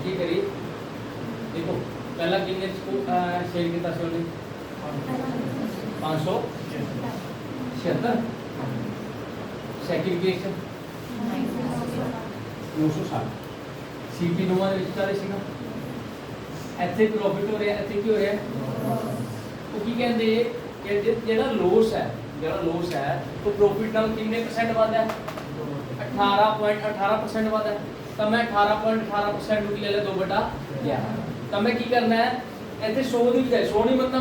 की करी देखो पहला कितने को शेयर कितना से होने 576 सेग्रीगेशन 960 सीपी नोवा ਦੇ ਵਿੱਚ ਚਾਰੇ ਸੀਗਾ ਇੱਥੇ ਪ੍ਰੋਫਿਟ ਹੋ ਰਿਹਾ ਇੱਥੇ ਕੀ ਹੋ ਰਿਹਾ ਉਹ ਕੀ ਕਹਿੰਦੇ ਕਿ ਜਿਹੜਾ ਲੋਸ ਹੈ ਉਹ ਪ੍ਰੋਫਿਟ ਨਾਲ ਕਿੰਨੇ ਪਰਸੈਂਟ ਵਧਦਾ ਹੈ 18.18% ਵਧਦਾ ਹੈ तो मैं 18.18% की ले ले 2/11 तो मैं की करना है ऐसे 100 दी बजाय 100 नहीं बनना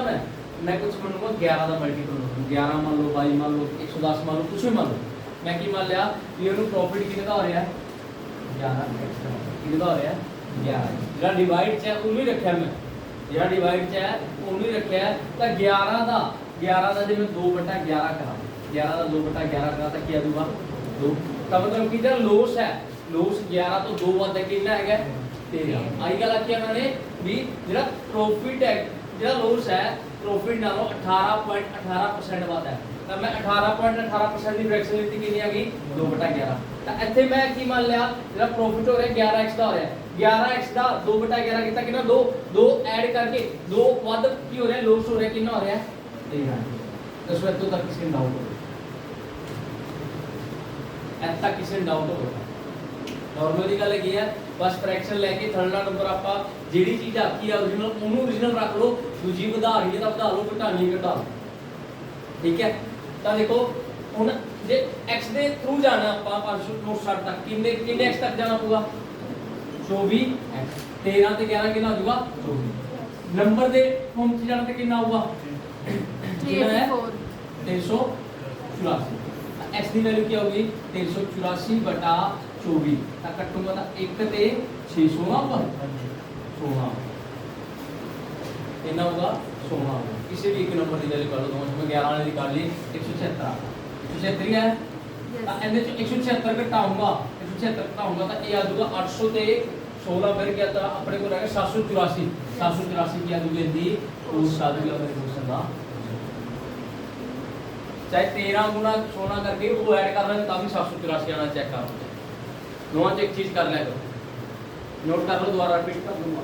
मैं कुछ मनूंगा 11 का मल्टीपल 11 मान लो 22 मान लो 110 मान लो कुछ भी मान लो मैं की मान लिया ये नु प्रॉफिट कितने का हो रहा है 11 कितने का हो रहा है 11 जरा डिवाइड च उन्हीं रखा मैं जरा डिवाइड च उन्हीं रखा तो 11 का जे मैं 2/11 करा 11 का 2/11 करा तो क्या दूंगा 2 का मतलब कि लॉस है ਲੋਸ 11 ਤੋਂ 2 ਵੱਧ ਕਿੰਨਾ ਹੈਗਾ 13 ਆਈ ਗੱਲ ਆਖਿਆ ਮੈਨੇ ਵੀ ਜਿਹੜਾ ਪ੍ਰੋਫਿਟ ਹੈ ਜਿਹੜਾ ਲੋਸ ਹੈ ਪ੍ਰੋਫਿਟ ਨਾਲੋਂ 18.18% ਵੱਧ ਹੈ ਤਾਂ ਮੈਂ 18.18% ਦੀ ਫ੍ਰੈਕਸ਼ਨ ਲਿੱਤੀ ਕਿੰਨੀ ਆ ਗਈ 2/11 ਤਾਂ ਇੱਥੇ ਮੈਂ ਕੀ ਮੰਨ ਲਿਆ ਜਿਹੜਾ ਪ੍ਰੋਫਿਟ ਹੋ ਰਿਹਾ 11x ਦਾ ਹੋ ਰਿਹਾ 11x ਦਾ 2/11 ਕੀਤਾ ਕਿੰਨਾ 2 ਐਡ ਕਰਕੇ 2 ਵੱਧ ਕੀ ਹੋ ਰਿਹਾ ਲੋਸ ਹੋ ਰਿਹਾ ਕਿੰਨਾ ਹੋ ਰਿਹਾ 13 ਦੱਸੋ ਇੱਥੋਂ ਤੱਕ ਕਿਸੇ ਨੂੰ ਡਾਊਟ ਹੋ ਇੱਥੇ ਤੱਕ ਕਿਸੇ ਨੂੰ ਡਾਊਟ ਹੋਗਾ नॉर्मली गल है बस फ्रैक्शन लैके थर्ड नंबर आप जी चीज़ आखी है ओरिजिनल उन्होंने ओरिजिनल रख लो दूजी बढ़ा रही है तो बढ़ा लो घटानी घटा लो ठीक है तो देखो हूँ जे एक्स के थ्रू जाना आप 560 तक किन्ने एक्स तक जाना पऊगा 24 एक्स 13 ते 11 कितना होगा 24 नंबर के फॉर्म से जाना तो कितना होगा 384 एक्स की वैल्यू क्या होगी 384/24 कटूंगा तो 1 ते 616 पर 16 कितना होगा 16 किसी भी एक नंबर की वैल्यू कर लो तो मैं 11 वाले की कर ली 176 है 176 घटाऊंगा 176 घटाऊंगा तो ये आ जाऊगा 800 ते 16 फिर क्या था अपने को रहेगा 784 की आ जाऊगी दी उस आ जाऊगा मेरे क्वेश्चन का चाहे 13 गुना 16 करके वो ऐड कर लेंगे तभी 784 आना चेक कर दोनों एक चीज कर ले दो नोट कर लो दोबारा रिपीट कर दूंगा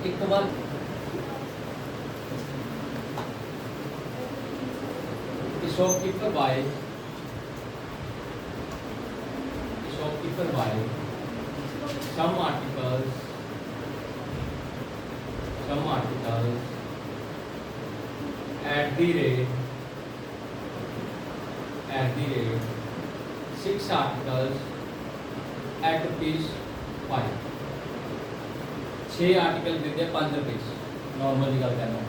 एक बार shopkeeper buy some articles at the rate 6 articles at rupees 5 6 article देते हैं 5 रुपये नॉर्मल गल करना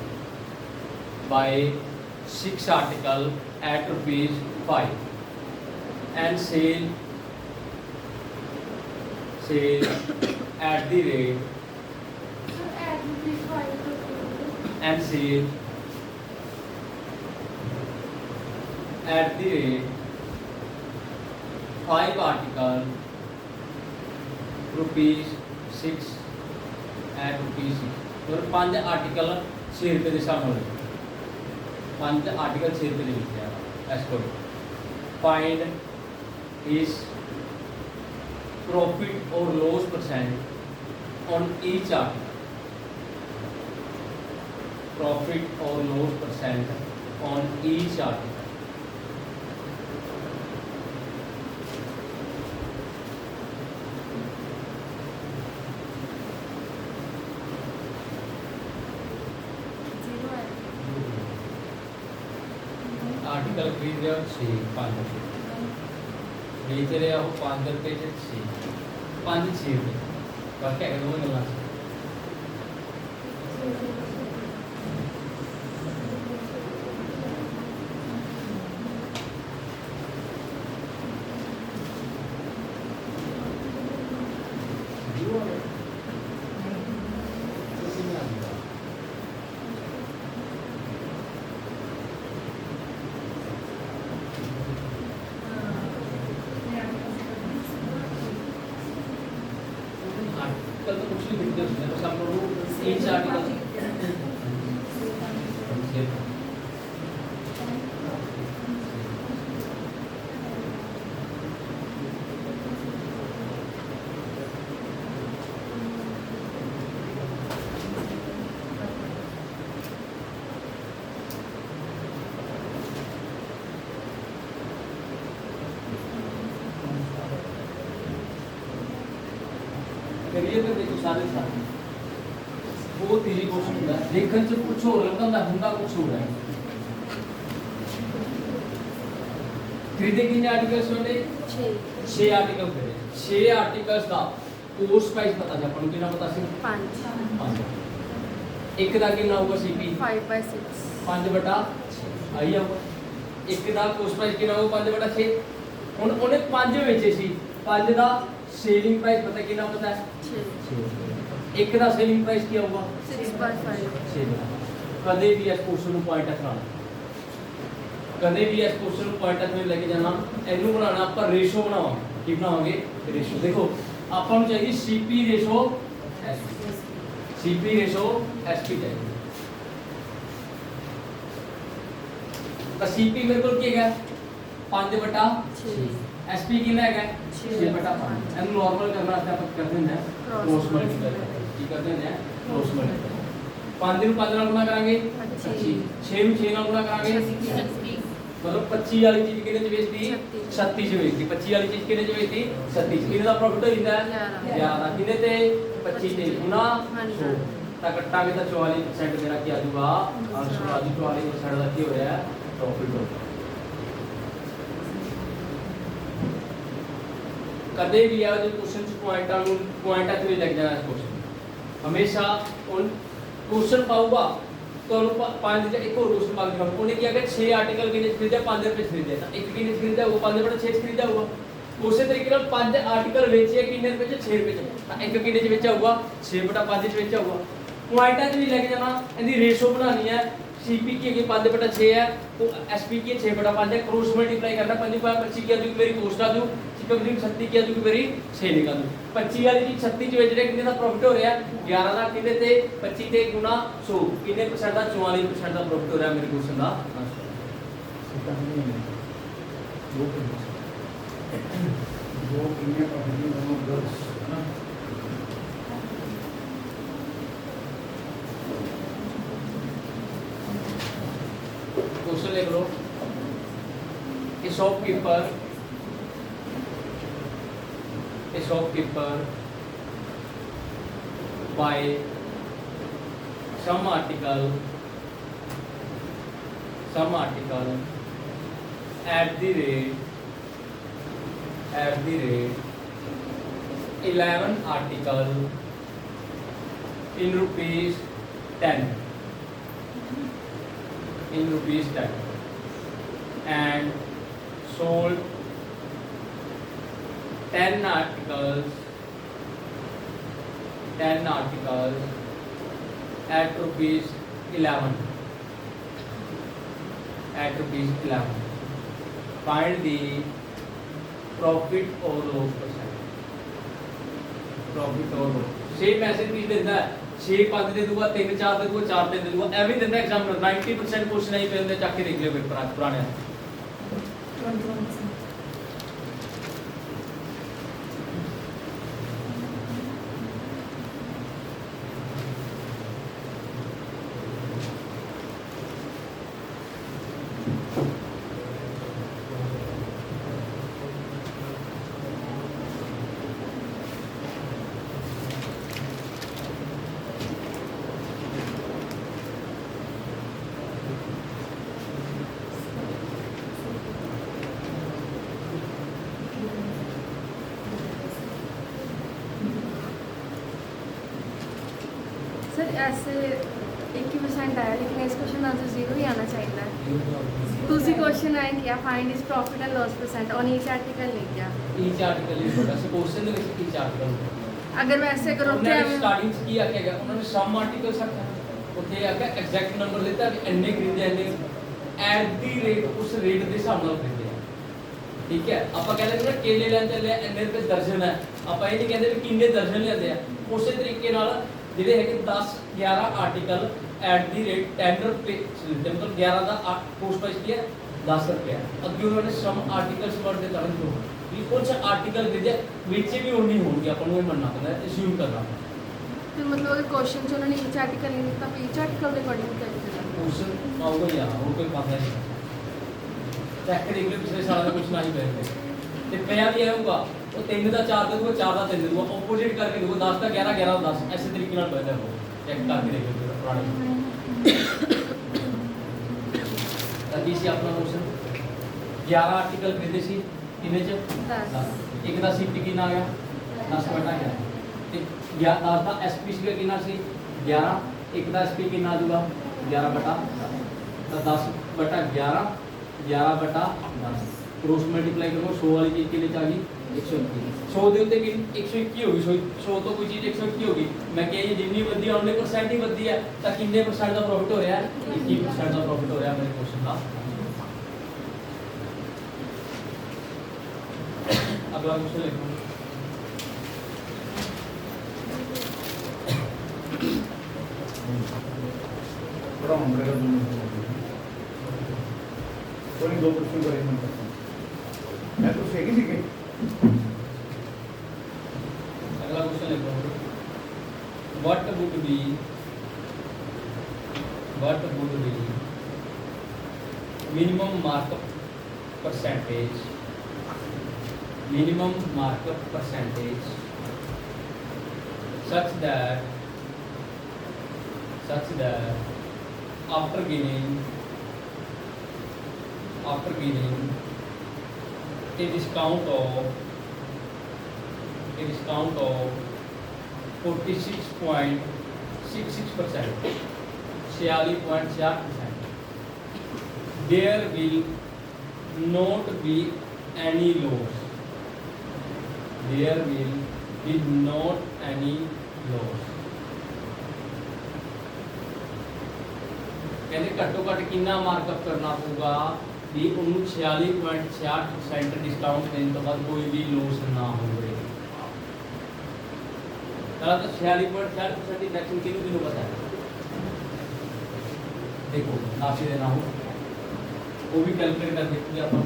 by 6 article at rupees 5 and sale at the rate and sale at the rate 5 article rupees 6 at rupees 6 और 5 article 6 रुपए के हिसाब नाल 5 आर्टिकल 6 रुपए के विच है एस कोड फाइंड इज प्रॉफिट और loss percent on each article profit और loss percent on each article zero है आर्टिकल खरीद रहे हो 6 5 बेच रहे हो 5 रुपए से 6 5 6 रुपए बाकी है दो गल्लां आर्टिकल तो कुछ नहीं लिखते उसमें बस हम लोग ईच आर्टिकल करिए तो देखो सारे सारे बहुत इजी क्वेश्चन होता है देखने से कुछ हो रहा होता कुछ हो रहा है खरीदे कितने आर्टिकल्स होने 6 आर्टिकल खरीदे 6 आर्टिकल्स का कोस्ट प्राइस पता है अपन कितना पता सी 5 एक दा कितना होगा सीपी 5/6 5 बटा आई होगा एक दा कोस्ट प्राइस कितना होगा 5 बटा 6 ਹੁਣ ਉਹਨੇ 5 ਵੇਚੇ ਸੀ 5 ਦਾ सेलिंग प्राइस पता कितना पता है 6 एक ਦਾ सेलिंग प्राइस ਕੀ ਹੋਊਗਾ 6/5 ਕਦੇ ਵੀ ਇਸ ਕੁਐਸਚਨ ਨੂੰ ਪੁਆਇੰਟ ਰੱਖਣਾ ਕਦੇ ਵੀ ਇਸ ਕੁਐਸਚਨ ਨੂੰ ਪੁਆਇੰਟ ਰੱਖ ਕੇ ਲੈ ਕੇ ਜਾਣਾ ਇਹਨੂੰ ਬਣਾਉਣਾ ਆਪਾਂ ਰੇਸ਼ੋ ਬਣਾਵਾਂਗੇ ਕੀ ਬਣਾਵਾਂਗੇ ਰੇਸ਼ੋ ਦੇਖੋ ਆਪਾਂ ਨੂੰ ਚਾਹੀਦੀ CP ratio SP CP ratio SP ਚਾਹੀਦੀ ਤਾਂ ਸੀਪੀ ਮੇਰੇ ਕੋਲ ਕੀ ਹੈਗਾ 5/6 एसपी कितना है 6/5 एन नॉर्मल करना है आप करते हैं क्रॉस मल्टीप्लाई की करते हैं क्रॉस मल्टीप्लाई 5 दिन 5 ਨਾਲ ਗੁਣਾ ਕਰਾਂਗੇ 25 6 ਨੂੰ 6 ਨਾਲ ਗੁਣਾ ਕਰਾਂਗੇ मतलब 25 ਵਾਲੀ ਚੀਜ਼ ਕਿਹਨੇ ਚ ਵੇਚਦੀ 36 ਚ ਵੇਚਦੀ 25 ਵਾਲੀ ਚੀਜ਼ ਕਿਹਨੇ ਚ ਵੇਚਦੀ 37 ਚ ਕਿਹਨੇ ਦਾ ਪ੍ਰੋਫਿਟ ਹੋ ਜਾਂਦਾ 11 ਕਿਹਨੇ ਤੇ 25 ਤੇ ਗੁਣਾ 100 ਤਾਂ ਕੱਟਾਂਗੇ ਤਾਂ 44% ਮੇਰਾ ਕੀ ਆ ਜਾਊਗਾ ਆਂਸਰ ਆ ਜੂ 44% ਦਾ ਕੀ ਹੋ ਰਿਹਾ ਪ੍ਰੋਫਿਟ ਹੋ ਰਿਹਾ कदे भी आ जो क्वेश्चन पॉइंटा से लग जाना है क्वेश्चन हमेशा उन क्वेश्चन पाऊंगा तो पांच एक और क्वेश्चन मांग रहा उन्हें क्या अगर 6 आर्टिकल किने खरीदा 5 रुपए खरीदे ना एक किने खरीदा वो 5/6 खरीदा हुआ उसी तरीके ਨਾਲ 5 आर्टिकल बेचे किने रुपए 6 रुपए ਤਾਂ ਇੱਕ ਕਿਨੇ ਚ ਵੇਚਿਆ ਹੋਊਗਾ 6/5 ਚ ਵੇਚਿਆ ਹੋਊਗਾ पॉइंटा से भी लग जाना ਇਹਦੀ ਰੇਸ਼ੋ ਬਣਾਣੀ ਹੈ सीपी की 5/6 है तो एसपी की 6/5 है क्रॉस मल्टीप्लाई करना 5/25 की जो मेरी कोस्ट आ जो सिकम 36 की जो मेरी 6 निकाल दो 25 वाली जी 36 जो बेच रहे कितने का प्रॉफिट हो रहा है 11 का कितने थे 25 थे गुना 100 कितने परसेंट का 44% का प्रॉफिट हो रहा है मेरे क्वेश्चन का वो कितने प्रॉफिट दोनों गर्ल्स है ना क्वेश्चन लिख लो a shopkeeper buy some article at the rate 11 article in rupees 10 and sold 10 articles at rupees 11 find the profit or loss percent same message भी देता है 6 5 दे दूंगा 3 4 दे दूंगा 4 दे दूंगा ए भी देता एग्जामिनर 90% क्वेश्चन आई पे होंगे चक के देख लियो पेपर आज पुराने 21 सर ऐसे 21% आया लेकिन इस क्वेश्चन आंसर जीरो ही आना चाहिए दूसरी क्वेश्चन आए किया find is profit and loss percent on each article नहीं किया ईच आर्टिकल ही होगा से क्वेश्चन ਦੇ ਵਿੱਚ ईच आर्टिकल अगर वैसे करो ਉਹਨਾਂ ਨੇ ਸਟਾਰਟਿੰਗ ਚ ਕੀ ਆਖਿਆ ਗਿਆ ਉਹਨਾਂ ਨੇ ਸਮ ਆਰਟੀਕਲ ਰੱਖਿਆ ਉੱਥੇ ਆ ਕੇ ਐਗਜ਼ੈਕਟ ਨੰਬਰ ਦਿੱਤਾ ਕਿ ਇੰਨੇ ਖਰੀਦੇ ਇੰਨੇ ਐਟ ਦੀ ਰੇਟ ਉਸ ਰੇਟ ਦੇ ਹਿਸਾਬ ਨਾਲ ਖਰੀਦੇ ਆ ਠੀਕ ਹੈ ਆਪਾਂ ਕਹਿੰਦੇ ਕਿ ਕੇਲੇ ਲੈਣ ਚੱਲੇ ਇੰਨੇ ਰੁਪਏ ਦਰਜਨ ਹੈ ਆਪਾਂ ਇਹ ਨਹੀਂ ਕਹਿੰਦੇ ਵੀ ਕਿੰਨੇ ਦਰਜਨ ਲਿਆਂਦੇ ਆ ਉਸੇ ਤਰੀਕੇ ਨਾਲ ਜਿਹੜੇ ਹੈਗੇ 10 11 ਆਰਟੀਕਲ ਐਟ ਦੀ ਰੇਟ 10 ਰੁਪਏ ਤੇ ਮਤਲਬ 11 ਦਾ ਕੋਸਟ ਪ੍ਰਾਈਸ ਕੀ ਹੈ 10 ਰੁਪਏ ਅੱਗੇ ਉਹਨਾਂ ਨੇ ਸਮ ਆਰਟੀਕਲਸ ਵਰਡ ਦੇ ਕਰਨ ਤੋਂ ਵੀ ਕੁਝ ਆਰਟੀਕਲ ਦੇ ਵਿੱਚ ਵੀ ਉਨੀ ਹੋਣਗੇ ਆਪਾਂ ਨੂੰ ਇਹ ਮੰਨਣਾ ਪੈਂਦਾ ਅਸਿਊਮ ਕਰਨਾ फिर मतलब अगर क्वेश्चन से उन्होंने ईच आर्टिकल नहीं दिया तो ईच आर्टिकल के अकॉर्डिंग क्या किया क्वेश्चन आऊगा यार और कोई पता नहीं चेक कर देख लो पिछले साल का कुछ नहीं पहले ਤੇ ਪਿਆ ਵੀ ਆਊਗਾ ਉਹ 3 ਦਾ 4 ਦੇ ਦੂਗਾ 4 ਦਾ 3 ਦੇ ਦੂਗਾ ਆਪੋਜ਼ਿਟ ਕਰਕੇ ਦੂਗਾ 10 ਦਾ 11 11 ਦਾ 10 ਐਸੇ ਤਰੀਕੇ ਨਾਲ ਬਦਲਦਾ ਉਹ ਚੈੱਕ ਕਰਕੇ ਦੇਖ ਲਓ ਪੁਰਾਣੇ ਤਾਂ ਕੀ ਸੀ ਆਪਣਾ ਕੁਐਸਚਨ 11 ਆਰਟੀਕਲ ਖਰੀਦੇ ਸੀ ਕਿੰਨੇ ਚ 10 ਇੱਕ ਦਾ ਸੀਪੀ ਕਿੰਨਾ ਆ ਗਿਆ 10 ਬਟਾ ਗਿਆ ਤੇ 10 ਦਾ ਐਸਪੀ ਸੀ ਕਿੰਨਾ ਸੀ 11 ਇੱਕ ਦਾ ਐਸਪੀ ਕਿੰਨਾ ਆ ਜਾਊਗਾ 11 ਬਟਾ ਤਾਂ 10 ਬਟਾ 11 11 ਬਟਾ 10 क्रॉस मल्टीप्लाई करो 100 वाली चीज के लिए चाहिए 121 100 ਦੇ ਉੱਤੇ ਕਿ 121 ਹੋਗੀ 100 ਤੋਂ ਕੋਈ ਚੀਜ਼ 121 ਹੋਗੀ ਮੈਂ ਕਿਹਾ ਇਹ ਜਿੰਨੀ ਵਧੀ ਉਹਨੇ % ਹੀ ਵਧੀ ਹੈ ਤਾਂ ਕਿੰਨੇ % ਦਾ ਪ੍ਰੋਫਿਟ ਹੋ ਰਿਹਾ ਹੈ 21% ਦਾ ਪ੍ਰੋਫਿਟ ਹੋ ਰਿਹਾ ਮੇਰੇ ਕੁਐਸਚਨ ਦਾ ਅਗਲਾ ਕੁਐਸਚਨ ਲਿਖੋ बड़ा होगा कोई 2% का रेट करता मैं तो सही सीखे अगला क्वेश्चन लिखो what would be minimum markup percentage such that after gaining a discount of 46.66%, 46.4%, there will not be any loss. There will be not any loss. ਕਹਿੰਦੇ ਘੱਟੋ ਘੱਟ ਕਿੰਨਾ ਮਾਰਕਅਪ ਕਰਨਾ ਪਊਗਾ ਵੀ ਉਹਨੂੰ 46.66% ਡਿਸਕਾਊਂਟ ਦੇਣ ਤੋਂ ਬਾਅਦ ਕੋਈ ਵੀ ਲੋਸ ਨਾ ਹੋਵੇ ਤਾਂ 46.66% ਦੀ ਟੈਕਸ ਕਿਹਨੂੰ ਪਤਾ ਹੈ ਦੇਖੋ ਨਾਸ਼ੇ ਦੇ ਨਾਮ ਉਹ ਵੀ ਕੈਲਕੂਲੇਟ ਕਰ ਦੇਖੀਏ ਆਪਾਂ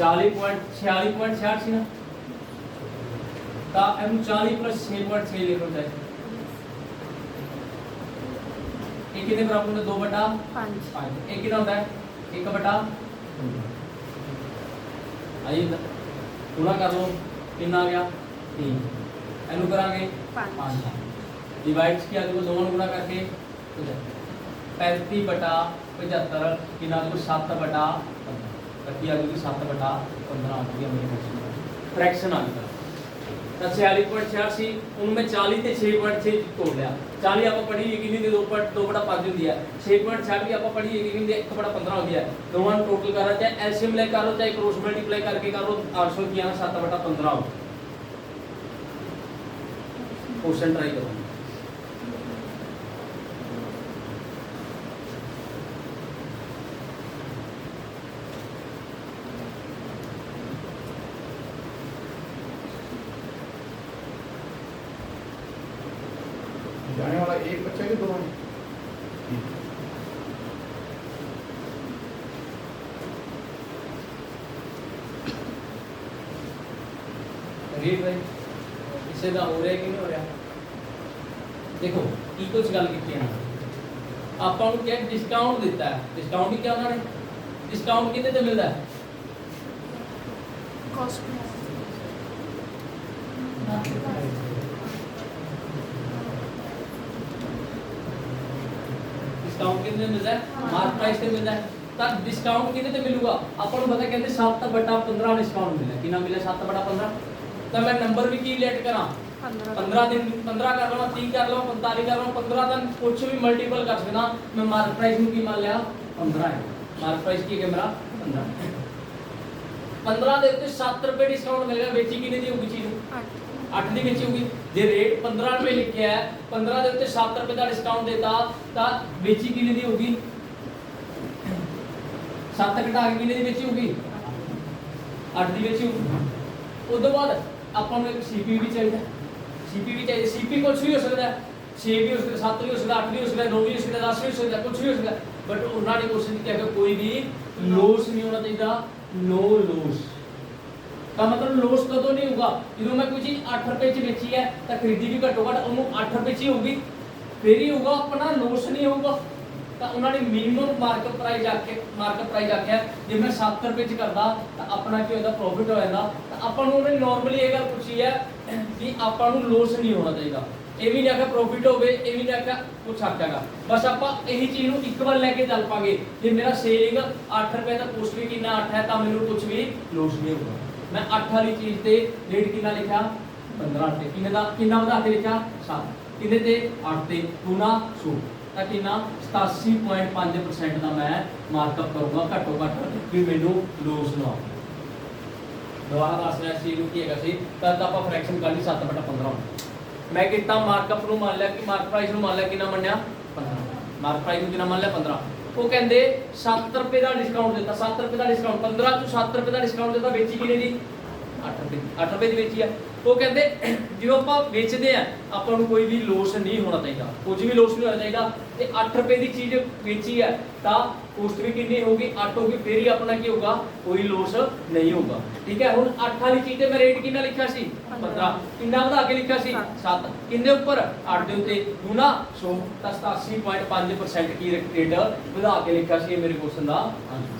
46.66 ਸੀ ਨਾ ਤਾਂ ਇਹਨੂੰ 40 + 6.6 ਲਿਖਣਾ ਚਾਹੀਦਾ एक कितने बराबर होता है 2 बटा 5 एक कितना होता है 1 बटा आइए गुणा कर लो कितना आ गया 3 एनु करांगे 5 डिवाइड्स किया देखो दोनों गुणा करके 35 बटा 75 कितना देखो 7 बटा 15 आ जाएगी 7 बटा 15 आ गई मेरे फ्रैक्शन आ गया ਤਾਂ 46.66 ਸੀ ਉਹਨੂੰ ਮੈਂ 40 ਤੇ 6.6 ਤੋੜ ਲਿਆ 40 ਆਪਾਂ ਪੜ੍ਹੀ ਕਿੰਨੀ ਦੇ 2/5 ਹੁੰਦੀ ਹੈ 6.6 ਵੀ ਆਪਾਂ ਪੜ੍ਹੀ ਕਿੰਨੀ ਦੇ 1/15 ਹੁੰਦੀ ਹੈ ਦੋਵਾਂ ਨੂੰ ਟੋਟਲ ਕਰਨਾ ਚਾਹੇ ਐਲਸੀਐਮ ਲੈ ਕਰੋ ਚਾਹੇ ਕ੍ਰੋਸ ਮਲਟੀਪਲਾਈ ਕਰਕੇ ਕਰੋ ਆਂਸਰ ਕੀ ਆਣਾ 7/15 ਆਉ क्वेश्चन ट्राई करो जाने वाला एक बच्चा है कि दो हैं? ਰੀਡ ਭਾਈ ਕਿਸੇ ਦਾ ਹੋ ਰਿਹਾ ਕਿ ਨਹੀਂ ਹੋ ਰਿਹਾ? ਦੇਖੋ ਕੀ ਕੁਝ ਗੱਲ ਕੀਤੀ ਹੈ ਨਾ, ਆਪਾਂ ਨੂੰ ਕਿਹਾ ਡਿਸਕਾਊਂਟ ਦਿੱਤਾ ਹੈ, ਡਿਸਕਾਊਂਟ ਵੀ ਕਿਹਾ ਉਹਨਾਂ ਨੇ, ਡਿਸਕਾਊਂਟ ਕਿਤੇ ਤੇ ਮਿਲਦਾ ਹੈ? कॉस्ट डिस्काउंट कितने मिलता है? मार्क प्राइस पे मिलता है। तब डिस्काउंट कितने पे मिलूगा? अपन को पता कहते 7/15 डिस्काउंट मिला, कितना मिला 7/15? तब मैं नंबर भी की लेट करा 15 दिन 15 कर लवां 30 कर लवां 45 कर लवां 15 दिन कुछ भी मल्टीपल कर सकदा। मैं मार्क प्राइस ਨੂੰ ਕੀ ਮੰਨ ਲਿਆ 15 है, मार्क प्राइस ਕੀ ਹੈ ਮੇਰਾ 15। 15 ਦੇ ਉੱਤੇ 7 ਰੁਪਏ ਡਿਸਕਾਊਂਟ ਮਿਲੇਗਾ, ਵੇਚੀ ਕਿੰਨੇ ਦੀ ਹੋਊਗੀ ਚੀਜ਼? 8 ਦੀ ਵੇਚੀ ਹੋਊਗੀ। ਜੇ ਰੇਟ 15 ਰੁਪਏ ਲਿਖਿਆ ਹੈ, 15 ਦੇ ਉੱਤੇ 7 ਰੁਪਏ ਦਾ ਡਿਸਕਾਊਂਟ ਦੇਤਾ ਤਾਂ ਵੇਚੀ ਕਿੰਨੇ ਦੀ ਹੋਊਗੀ? 7 ਘਟਾ ਕੇ ਕਿੰਨੇ ਦੀ ਵੇਚੀ ਹੋਊਗੀ? 8 ਦੀ ਵੇਚੀ ਹੋਊਗੀ। ਉਸ ਤੋਂ ਬਾਅਦ ਆਪਾਂ ਨੂੰ ਇੱਕ ਸੀਪੀ ਵੀ ਚਾਹੀਦਾ, ਸੀਪੀ ਵੀ ਚਾਹੀਦਾ। ਸੀਪੀ ਕੁਝ ਵੀ ਹੋ ਸਕਦਾ ਹੈ, 6 ਵੀ ਹੋ ਸਕਦਾ, 7 ਵੀ ਹੋ ਸਕਦਾ, 8 ਵੀ ਹੋ ਸਕਦਾ, 9 ਵੀ ਹੋ ਸਕਦਾ, 10 ਵੀ ਹੋ ਸਕਦਾ, ਕੁਝ ਵੀ ਹੋ ਸਕਦਾ। ਬਟ ਉਹਨਾਂ ਨੇ ਕੋਸ਼ਿਸ਼ ਕੀਤੀ ਕਿ ਕੋਈ ਵੀ ਲੋਸ ਨਹੀਂ ਹੋਣਾ ਚਾਹੀਦਾ, नो लॉस। का मतलब लॉस कदों नहीं होगा? ਜਦੋਂ मैं कोई चीज 8 रुपए च बेची है तो खरीदी भी घट्टो घट ਉਹਨੂੰ 8 रुपए च ही होगी, फिर ही होगा, अपना लॉस नहीं होगा। ਤਾਂ ਉਹਨਾਂ ਨੇ ਮਿਨੀਮਮ ਮਾਰਕਅਪ ਪ੍ਰਾਈਸ ਆਖਿਆ ਜੇ ਮੈਂ 7 ਰੁਪਏ ਚ ਕਰਦਾ ਤਾਂ ਆਪਣਾ ਕੀ ਹੁੰਦਾ? ਪ੍ਰੋਫਿਟ ਹੋ ਜਾਂਦਾ। ਤਾਂ ਆਪਾਂ ਨੂੰ ਉਹਨੇ ਨਾਰਮਲੀ ਇਹ ਗੱਲ ਪੁੱਛੀ ਹੈ ਕਿ ਆਪਾਂ ਨੂੰ ਲॉस ਨਹੀਂ ਹੋਣਾ ਚਾਹੀਦਾ। ਇਹ ਵੀ ਨਹੀਂ ਆਖਿਆ ਪ੍ਰੋਫਿਟ ਹੋਵੇ, ਇਹ ਵੀ ਨਹੀਂ ਆਖਿਆ ਕੁਛ ਆਖਿਆਗਾ। ਬਸ ਆਪਾਂ ਇਹੀ ਚੀਜ਼ ਨੂੰ ਇੱਕ ਵਾਰ ਲੈ ਕੇ ਚੱਲ ਪਾਂਗੇ। ਜੇ ਮੇਰਾ ਸੇਲਿੰਗ 8 ਰੁਪਏ ਦਾ ਕੋਸਟ ਵੀ ਕਿੰਨਾ 8 ਹੈ ਤਾਂ ਮੈਨੂੰ ਕੁਝ ਵੀ ਲॉस ਨਹੀਂ ਹੋਊਗਾ। ਮੈਂ 8 ਵਾਲੀ ਚੀਜ਼ ਤੇ ਰੇਟ ਕਿੰਨਾ ਲਿਖਿਆ 15 ਤੇ, ਕਿੰਨੇ ਦਾ ਕਿੰਨਾ ਵਧਾ ਕੇ ਲਿਖਿਆ 7, ਕਿੰਨੇ ਤੇ 8 ਤੇ ਗੁਣਾ 100 ਤਾਂ ਕਿੰਨਾ 87.5% ਦਾ ਮੈਂ ਮਾਰਕਅਪ ਕਰੂੰਗਾ ਘੱਟੋ ਘੱਟ ਕਿ ਮੈਨੂੰ ਲॉस ਨਾ ਹੋਵੇ। ਦੁਬਾਰਾ ਦੱਸ ਰਿਹਾ ਸੀ ਨੂੰ ਕੀ ਹੈਗਾ ਸੀ ਤਾਂ ਆਪਾਂ ਫ੍ਰੈਕਸ਼ਨ ਕਰਨੀ 7/15 ਮੈਂ ਕੀਤਾ ਮਾਰਕਅਪ ਨੂੰ ਮੰਨ ਲਿਆ ਕਿ ਮਾਰਕ ਪ੍ਰਾਈਸ ਨੂੰ ਮੰਨ ਲਿਆ ਕਿੰਨਾ ਮੰਨਿਆ 15, ਮਾਰਕ ਪ੍ਰਾਈਸ ਨੂੰ ਕਿੰਨਾ ਮੰਨ ਲਿਆ 15। ਉਹ ਕਹਿੰਦੇ 7 ਰੁਪਏ ਦਾ ਡਿਸਕਾਊਂਟ ਦਿੱਤਾ, 7 ਰੁਪਏ ਦਾ ਡਿਸਕਾਊਂਟ 15 ਤੋਂ 7 ਰੁਪਏ ਦਾ ਡਿਸਕਾਊਂਟ ਦਿੱਤਾ, ਵੇਚੀ ਕਿੰਨੇ ਦੀ 8 ਰੁਪਏ, 8 ਰੁਪਏ ਦੀ ਵੇਚੀ ਆ। ਉਹ ਕਹਿੰਦੇ ਜਦੋਂ ਆਪਾਂ ਵੇਚਦੇ ਆ ਆਪਾਂ ਨੂੰ ਕੋਈ ਵੀ ਲੋਸ ਨਹੀਂ ਹੋਣਾ ਚਾਹੀਦਾ, ਕੁਝ ਵੀ ਲੋਸ ਨਹੀਂ ਹੋਣਾ ਚਾਹੀਦਾ। ਤੇ 8 ਰੁਪਏ ਦੀ ਚੀਜ਼ ਵੇਚੀ ਹੈ ਤਾਂ ਕੋਸਟ ਵੀ ਕਿੰਨੀ ਹੋਊਗੀ 8 ਹੋਊਗੀ, ਫਿਰ ਹੀ ਆਪਣਾ ਕੀ ਹੋਊਗਾ ਕੋਈ ਲੋਸ ਨਹੀਂ ਹੋਊਗਾ। ਠੀਕ ਹੈ। ਹੁਣ 8 ਵਾਲੀ ਚੀਜ਼ ਤੇ ਮੈਂ ਰੇਟ ਕਿੰਨਾ ਲਿਖਿਆ ਸੀ 15, ਕਿੰਨਾ ਵਧਾ ਕੇ ਲਿਖਿਆ ਸੀ 7, ਕਿੰਨੇ ਉੱਪਰ 8 ਦੇ ਉੱਤੇ ਗੁਣਾ 100 ਤਾਂ 87.5% ਕੀ ਰੇਟ ਵਧਾ ਕੇ ਲਿਖਿਆ ਸੀ। ਇਹ ਮੇਰੇ ਕੁਐਸਚਨ ਦਾ ਆਨਸਰ।